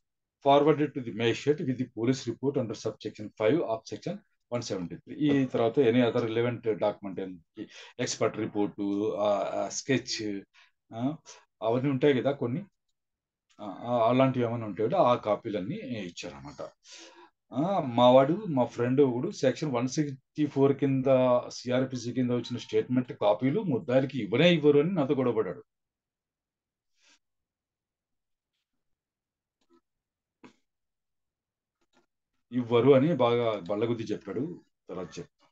forwarded to the magistrate with the police report under subsection 5 of section 173. ఈ తర్వాత any other relevant document, expert report, sketch అవన్నీ ఉంటాయి కదా కొన్ని, అలాంటివి ఏమైనా ఉంటాయి కదా, ఆ కాపీలన్నీ ఇచ్చారన్నమాట. మా ఫ్రెండ్ ఒకడు సెక్షన్ 164 కింద సిఆర్పిసి కింద వచ్చిన స్టేట్మెంట్ కాపీలు ముద్దాయిలకి ఇవ్వరు అని నాతో గొడవపడ్డాడు. ఇవ్వరు అని బాగా బల్లగుద్ది చెప్పాడు. తర్వాత చెప్తాను.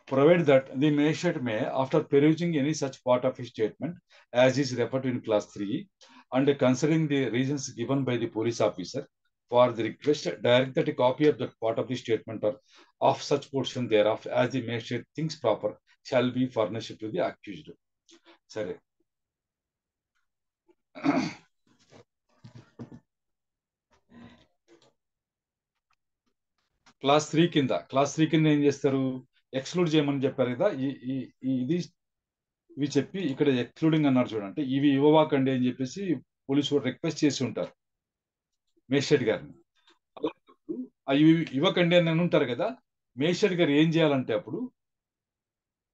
Provide that the magistrate may, after perusing any such part of his statement as is referred to in class 3 and considering the reasons given by the police officer for the request, direct that a copy of that part of the statement or of such portion thereof as the magistrate thinks proper shall be furnished to the accused. సరే, class 3 కింద ఏం చేస్తారు? Exclude చేయమని చెప్పారు కదా. ఇవి చెప్పి ఇక్కడ ఎక్స్క్లూడింగ్ అన్నారు చూడండి. ఇవి ఇవ్వకండి అని చెప్పేసి పోలీసు రిక్వెస్ట్ చేసి ఉంటారు మేజిస్ట్రేట్ గారిని. అవి ఇవ్వకండి అని ఉంటారు కదా. మేజిస్ట్రేట్ గారు ఏం చేయాలంటే అప్పుడు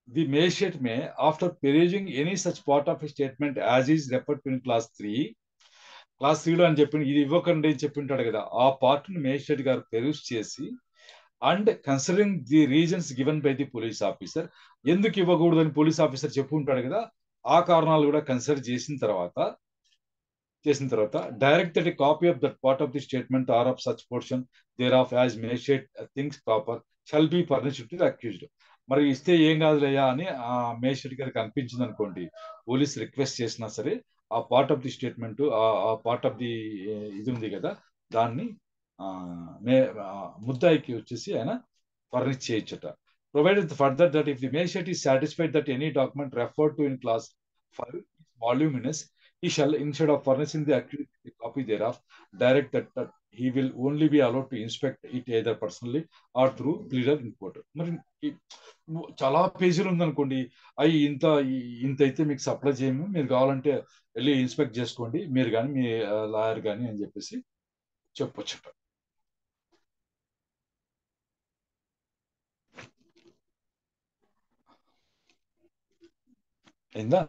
the magistrate may after perusing any such part of statement as is referred to in clause 3లో అని చెప్పి ఇది ఇవ్వకండి అని చెప్పి ఉంటాడు కదా. ఆ పార్ట్ ని మేజిస్ట్రేట్ గారు పెరూజ్ చేసి and considering the reasons given by the police officer, ఎందుకు ఇవ్వకూడదు అని పోలీస్ ఆఫీసర్ చెప్పు ఉంటాడు కదా, ఆ కారణాలు కూడా కన్సిడర్ చేసిన తర్వాత direct that copy of that part of the statement or of such portion thereof as magistrate things proper shall be furnished to the accused. మరి ఇస్తే ఏం కాదులేయా అని ఆ మేజిస్ట్రేట్ గారికి అనిపించింది అనుకోండి, పోలీస్ రిక్వెస్ట్ చేసినా సరే ఆ పార్ట్ ఆఫ్ ది స్టేట్మెంట్, ఆ పార్ట్ ఆఫ్ ది ఇది ఉంది కదా, దాన్ని ముద్దాయికి వచ్చేసి ఆయన ఫర్నిష్ చేయొచ్చట. Provided further that if the magistrate is satisfied that any document referred to in clause 5 is voluminous, he shall, instead of furnishing the accused with a copy thereof, direct that he will only be allowed to inspect it either personally or through pleader in court. మరి చాలా పేజీలు ఉందనుకోండి, అవి ఇంత అయితే మీకు supply చేయము, మీరు కావాలంటే వెళ్ళి ఇన్స్పెక్ట్ చేసుకోండి మీరు కానీ మీ లాయర్ కానీ అని చెప్పేసి చెప్పొచ్చట. అయిందా?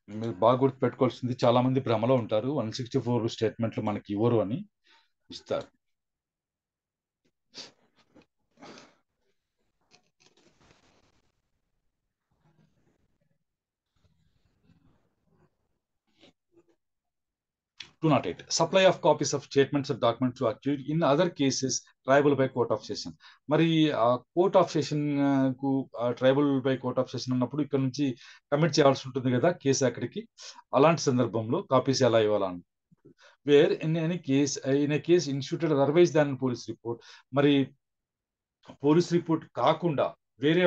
మీరు బాగా గుర్తు పెట్టుకోవాల్సింది, చాలా మంది భ్రమలో ఉంటారు 164 స్టేట్మెంట్లు మనకి ఇవ్వరు అని ఇస్తారు. Do not 8. Supply of copies of statements or documents to accused in other cases tribal by court of session. మరి ఆ కోర్ట్ ఆఫ్ సెషన్ కు tribal by court of session ఉన్నప్పుడు ఇక్కడ నుంచి కమిట్ చేయాల్సి ఉంటుంది కదా కేసు అక్కడికి. అలాంటి సందర్భంలో కాపీస్ ఎలా ఇవ్వాలని, where in any case instituted otherwise than police report. మరి పోలీస్ రిపోర్ట్ కాకుండా వేరే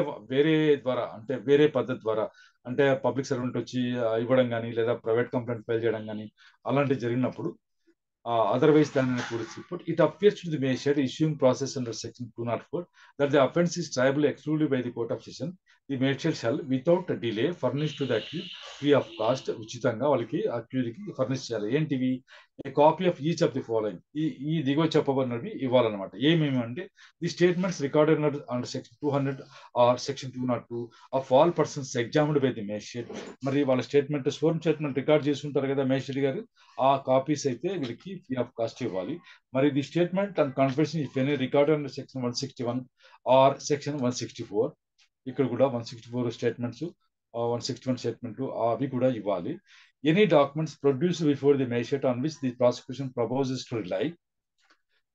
ద్వారా, అంటే వేరే పద్ధతి ద్వారా, అంటే పబ్లిక్ సర్వెంట్ వచ్చి ఇవ్వడం కానీ లేదా ప్రైవేట్ కంప్లైంట్ ఫైల్ చేయడం కానీ అలాంటివి జరిగినప్పుడు otherwise than in a police report, it appears to the magistrate issuing process under section 204 that the offence is triable exclusively by the court of session. The magistrate shall without delay furnish to the accused free of cost, ఉచితంగా వాళ్ళకి accused కి furnish చేయాలి. ఏంటివి? A copy of each of the following, ఈ దిగో చెప్పబడినవి ఇవ్వాలన్నమాట. ఏమేమి అంటే the statements recorded under section 200 or section 202 of all persons examined by the magistrate. మరి వాళ్ళ స్టేట్మెంట్, స్వర్న్ స్టేట్మెంట్ రికార్డ్ చేసి ఉంటారు కదా మేజిస్ట్రేట్ గారు, ఆ కాపీస్ అయితే వీళ్ళకి ఫ్రీ ఆఫ్ కాస్ట్ ఇవ్వాలి. మరి the statement and confession if any record under section 161 or section 164, ఇక్కడ కూడా 164 స్టేట్మెంట్స్ 161 స్టేట్మెంట్లు అవి కూడా ఇవ్వాలి. Any documents produce before the magistrate on which the prosecution proposes to rely.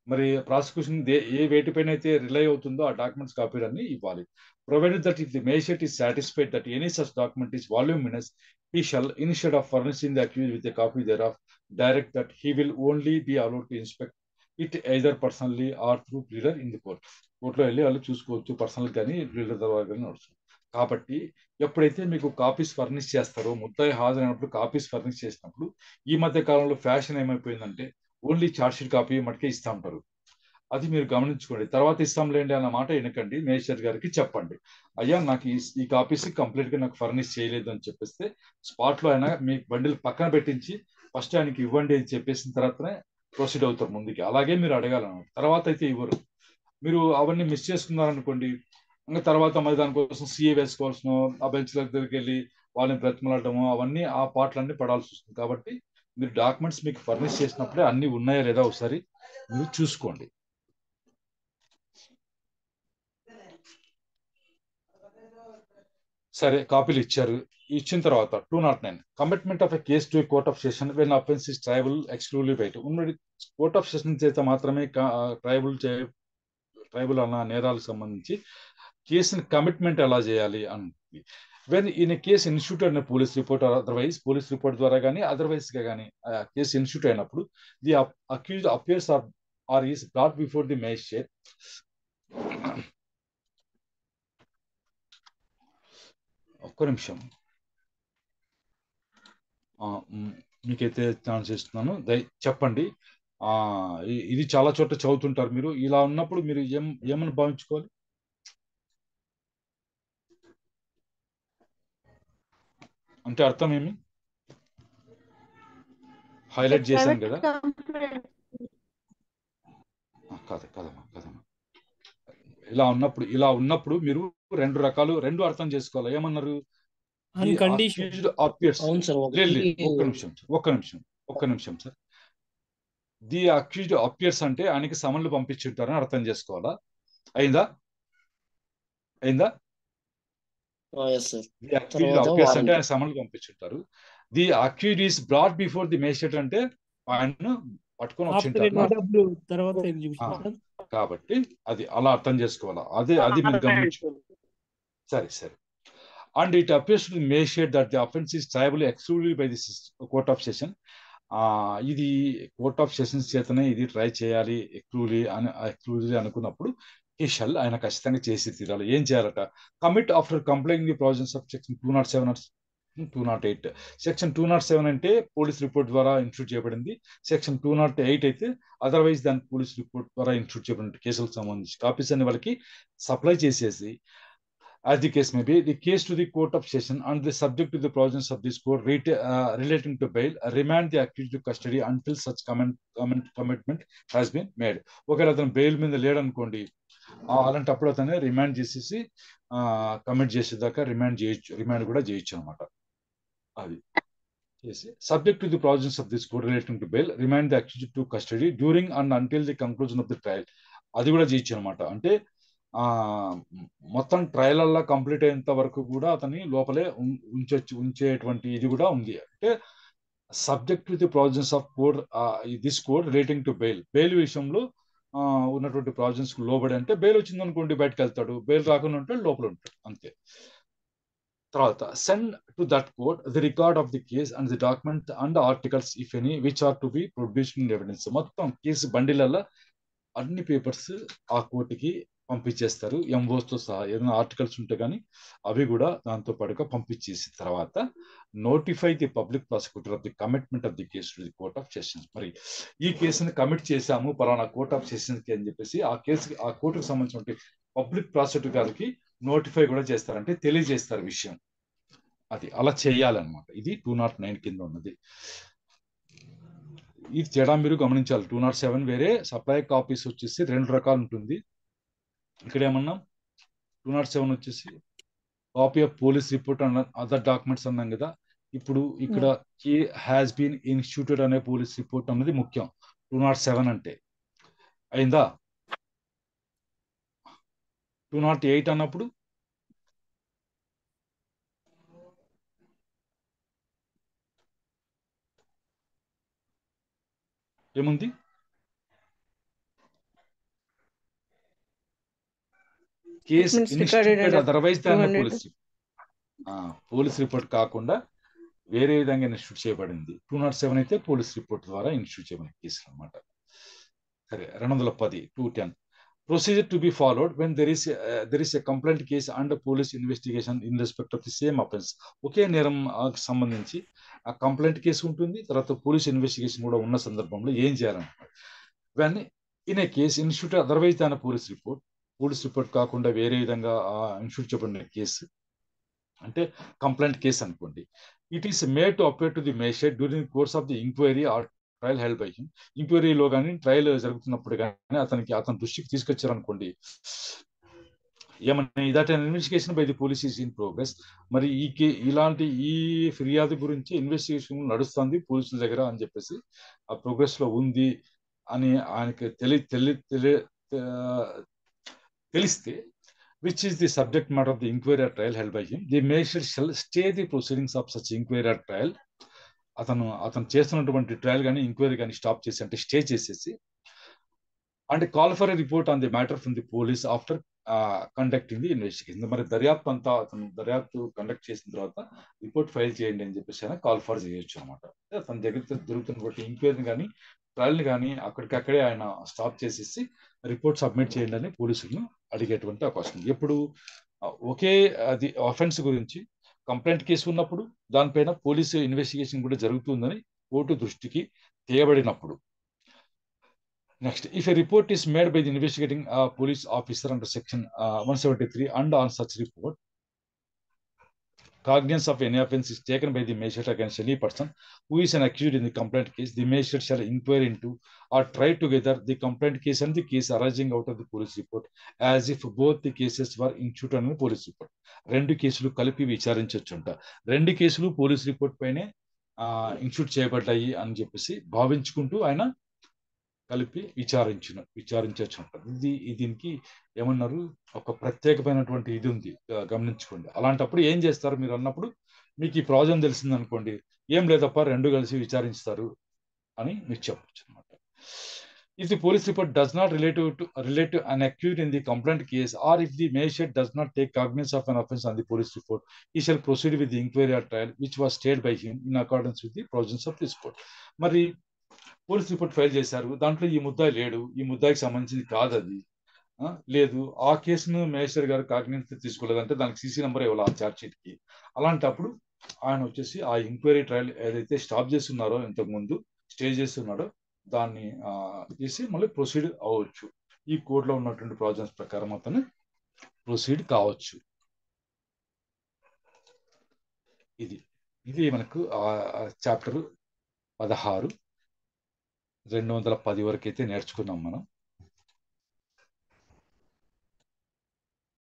మరి ప్రాసిక్యూషన్ ఏ వేటిపైన అయితే రిలై అవుతుందో ఆ డాక్యుమెంట్స్ కాపీలన్నీ ఇవ్వాలి. Provided that if the magistrate is satisfied that any such document is voluminous, he shall, instead of furnishing the accused with a copy thereof, direct that he will only be allowed to inspect it either personally or through pleader in the court. కోర్టులో వెళ్ళి వాళ్ళు చూసుకోవచ్చు, personal కానీ pleader ద్వారా కానీ నడుస్తుంది. కాబట్టి ఎప్పుడైతే మీకు కాపీస్ ఫర్నిష్ చేస్తారో, ముద్దాయి హాజరైనప్పుడు కాపీస్ ఫర్నిష్ చేసినప్పుడు, ఈ మధ్య కాలంలో ఫ్యాషన్ ఏమైపోయిందంటే ఓన్లీ చార్జ్షీట్ కాపీ మటుకే ఇస్తూ ఉంటారు. అది మీరు గమనించుకోండి. తర్వాత ఇస్తాంలేండి అన్న మాట వినకండి, మేజిస్ట్రేట్ గారికి చెప్పండి, అయ్యా నాకు ఈ కాపీస్ కంప్లీట్ గా నాకు ఫర్నిష్ చేయలేదు అని చెప్పేస్తే స్పాట్ లో ఆయన మీ బండిల్ పక్కన పెట్టించి ఫస్ట్ ఆయనకి ఇవ్వండి అని చెప్పేసిన తర్వాతనే ప్రొసీడ్ అవుతారు ముందుకి. అలాగే మీరు అడగాలన్నమాట. తర్వాత అయితే ఇవ్వరు. మీరు అవన్నీ మిస్ చేసుకున్నారనుకోండి, ఇంకా తర్వాత మరి దానికోసం సిఏ వేసుకోవాల్సిన, ఆ బెంచ్ల దగ్గరికి వెళ్ళి వాళ్ళని బ్రతిమలాడము, అవన్నీ ఆ పాటలన్నీ పడాల్సి వస్తుంది. కాబట్టి మీరు డాక్యుమెంట్స్ మీకు ఫర్నిష్ చేసినప్పుడే అన్ని ఉన్నాయా లేదా ఒకసారి మీరు చూసుకోండి. సరే, కాపీలు ఇచ్చారు. ఇచ్చిన తర్వాత 209 commitment of a case to court of session when offence is tribal exclusive బయట ఉన్నది. కోర్ట్ ఆఫ్ సెషన్ చేత మాత్రమే ట్రైబుల్ అన్న నేరాలకు సంబంధించి కేసుని కమిట్మెంట్ ఎలా చేయాలి అని. వెన్ ఇన్ కేసు ఇన్స్టిట్యూట్ అయిన police report otherwise, police report ద్వారా కానీ అదర్వైజ్ గా కానీ కేసు ఇన్స్టిట్యూట్ అయినప్పుడు the accused appears or is brought before the magistrate. ఒక్క నిమిషం, మీకైతే ఛాన్స్ ఇస్తున్నాను, చెప్పండి. ఇది చాలా చోట్ల చదువుతుంటారు మీరు. ఇలా ఉన్నప్పుడు మీరు ఏమని భావించుకోవాలి? అంటే అర్థం ఏమి? హైలైట్ చేశాను కదా. కదమ్మా ఇలా ఉన్నప్పుడు మీరు రెండు అర్థం చేసుకోవాలి. ఏమన్నారు? ఒక్క నిమిషం సార్. ది అక్యూజ్డ్ అపియర్స్ అంటే ఆయనకి సమన్లు పంపించుంటారని అర్థం చేసుకోవాలా? అయిందా? ది అక్యూజ్డ్ అపియర్స్ అంటే ఆయన సమన్లు పంపించుంటారు. The accused is brought before the magistrate అంటే ఆయన పట్టుకొని వచ్చింటారు. కాబట్టి అది అలా అర్థం చేసుకోవాలా? అది మీరు గమనించుకోవాలి. సరే. And it appears to the magistrate that the offence is triable exclusively by the court of session. ఇది కోర్ట్ ఆఫ్ సెషన్స్ చేతనే ఇది ట్రై చేయాలి ఎక్స్క్లూజివ్లీ అనుకున్నప్పుడు ఈ షల్ ఆయన ఖచ్చితంగా చేసి తీరాలి. ఏం చేయాలట? Commit after complaint the provisions of section 207 or 208. Section 207 అంటే పోలీస్ రిపోర్ట్ ద్వారా ఇన్స్టిట్యూట్ చేయబడింది. సెక్షన్ 208 అయితే అదర్వైజ్ దాని పోలీస్ రిపోర్ట్ ద్వారా ఇన్స్టిట్యూట్ చేయబడిన కేసులకు సంబంధించి కాపీస్ అన్ని వాళ్ళకి సప్లై చేసేసి, as the case may be, the case to the court of session and the subject to the provisions of this court relating to bail, remand the accused to custody until such commitment has been made. ఒకవేళ అతను bail మీద లేడనుకోండి, అలాంటప్పుడు అతను remand చేసేసి commit చేసేదాకా remand కూడా చేయొచ్చు అనమాట. అది చేసి subject to the provisions of this code relating to bail, remand the accused to custody during and until the conclusion of the trial. అది కూడా చేయొచ్చు అనమాట. అంటే మొత్తం ట్రయల్ అలా కంప్లీట్ అయ్యేంత వరకు కూడా అతన్ని లోపలే ఉంచేటువంటి ఇది కూడా ఉంది. అంటే subject to the provisions of code, this code relating to bail విషయంలో ఉన్నటువంటి ప్రావిజన్స్ లోబడి, అంటే బెయిల్ వచ్చింది అనుకోండి బయటకు వెళ్తాడు, బెయిల్ రాకుండా ఉంటాడు లోపల ఉంటాడు అంతే. తర్వాత send to that court the record of the case and the document and articles if any which are to be produced in evidence. మొత్తం కేసు బండిలల్లో అన్ని పేపర్స్ ఆ కోర్టుకి పంపించేస్తారు, ఎంఓస్తో సహా. ఏదైనా ఆర్టికల్స్ ఉంటే కానీ అవి కూడా దాంతో పాటుగా పంపించేసిన తర్వాత notify the public prosecutor of the commitment of the case to the court of sessions. మరి ఈ కేసుని కమిట్ చేశాము పలానా కోర్ట్ ఆఫ్ సెషన్స్కి అని చెప్పేసి ఆ కోర్టుకు సంబంధించిన పబ్లిక్ ప్రాసిక్యూటర్ గారికి నోటిఫై కూడా చేస్తారంటే తెలియజేస్తారు విషయం. అది అలా చేయాలన్నమాట. ఇది 209 కింద ఉన్నది. ఇది తేడా మీరు గమనించాలి. 207 వేరే, సప్లై కాపీస్ వచ్చేసి 2 రకాలు ఉంటుంది. ఇక్కడ ఏమన్నా 207 వచ్చేసి copy of police report and other documents అన్నాం కదా. ఇప్పుడు ఇక్కడ హ్యాస్ బీన్ ఇన్స్టిట్యూటెడ్ అనే పోలీస్ రిపోర్ట్ అన్నది ముఖ్యం 207 అంటే. అయిందా? 208 అన్నప్పుడు ఏముంది? కేస్ ఇన్స్టిట్యూటెడ్ అదర్వైజ్ దాని పోలీస్ రిపోర్ట్ కాకుండా వేరే విధంగా ఇన్స్టిట్యూట్ చేయబడింది. 207 అయితే పోలీస్ రిపోర్ట్ ద్వారా ఇన్స్టిట్యూట్ చేయబడిన కేసులు అనమాట. సరే, 210 210 procedure to be followed when there is a complaint case and police investigation in respect of the same offence. ఒకే నేరం సంబంధించి ఆ కంప్లైంట్ కేసు ఉంటుంది, తర్వాత పోలీస్ ఇన్వెస్టిగేషన్ కూడా ఉన్న సందర్భంలో ఏం చేయాలంటారు? When in a case institute otherwise దాని పోలీస్ రిపోర్ట్ కాకుండా వేరే విధంగా ఇన్స్టిట్యూట్ చేయబడిన కేసు అంటే కంప్లైంట్ కేసు అనుకోండి. It is made to appear to the magistrate during course of the enquiry or trial held by him. ఎంక్వైరీలో కానీ ట్రయల్ జరుగుతున్నప్పుడు కానీ అతని దృష్టికి తీసుకొచ్చారనుకోండి, ఏమన్నా that an investigation by the police is in progress. మరి ఇలాంటి ఈ ఫిర్యాదు గురించి ఇన్వెస్టిగేషన్ నడుస్తుంది పోలీసుల దగ్గర అని చెప్పేసి ఆ ప్రోగ్రెస్ లో ఉంది అని ఆయనకి తెలిస్తే, which is the subject matter of the inquiry or trial held by him, the magistrate shall stay the proceedings of such inquiry or trial. అతను చేస్తున్నటువంటి ట్రయల్ కానీ ఎంక్వైరీ కానీ స్టాప్ చేసి, అంటే స్టే చేసేసి, and call for a report on the matter from the police after conducting the investigation. మరి దర్యాప్తు conduct చేసిన తర్వాత రిపోర్ట్ ఫైల్ చేయండి అని చెప్పేసి కాల్ ఫర్ చేయొచ్చు అనమాట. తన దగ్గర జరుగుతున్నటువంటి ఎంక్వైరీని కానీ ట్రయల్ని కానీ అక్కడికక్కడే ఆయన స్టాప్ చేసేసి రిపోర్ట్ సబ్మిట్ చేయండి అని పోలీసులను అడిగేటువంటి అవకాశం. ఎప్పుడు ఒకే అది అఫెన్స్ గురించి కంప్లైంట్ కేసు ఉన్నప్పుడు దానిపైన పోలీసు ఇన్వెస్టిగేషన్ కూడా జరుగుతుందని కోర్టు దృష్టికి తేయబడినప్పుడు. Next, if a report is made by the investigating police officer under section 173 and on such report cognizance of any offence is taken by the magistrate against any person who is an accused in the complaint case, the magistrate shall inquire into or try together the complaint case and the case arising out of the police report as if both the cases were instituted on the police report. రెండు కేసులు కలిపి విచారించవచ్చుంట. రెండు కేసులు police report పైనే institute చేయబడ్డాయి అని చెప్పేసి భావించుకుంటూ ఆయన కలిపి విచారించవచ్చు ఉంటుంది. దీనికి ఏమన్నారు, ఒక ప్రత్యేకమైనటువంటి ఇది ఉంది, గమనించుకోండి. అలాంటప్పుడు ఏం చేస్తారు మీరు అన్నప్పుడు, మీకు ఈ ప్రాబ్లం తెలిసింది అనుకోండి, ఏం లేదప్ప రెండు కలిసి విచారిస్తారు అని మీరు చెప్పచ్చు అనమాట. If the police report does not relate to an accused in the complaint case, or if the magistrate does not take cognizance of an offence on the police report, he shall proceed with the inquiry or trial which was stayed by him in accordance with the provisions of this code. మరి police report file చేశారు, దాంట్లో ఈ ముద్దాయి లేడు, ఈ ముద్దాయికి సంబంధించింది కాదు అది, లేదు ఆ కేసును మేజిస్ట్రేట్ గారు కాగ్నిజెన్స్ తీసుకోలేదంటే దానికి సీసీ నెంబర్ ఇవ్వాలి ఆ ఛార్జ్ షీట్ కి. అలాంటప్పుడు ఆయన వచ్చేసి ఆ ఎంక్వైరీ ట్రయల్ ఏదైతే స్టాప్ చేస్తున్నారో ఇంతకు ముందు స్టే చేస్తున్నాడో దాన్ని చేసి మళ్ళీ ప్రొసీడ్ అవ్వచ్చు. ఈ కోర్టులో ఉన్నటువంటి ప్రావిజన్స్ ప్రకారం అతను ప్రొసీడ్ కావచ్చు. ఇది మనకు చాప్టర్ 16 210 వరకు అయితే నేర్చుకున్నాం మనం.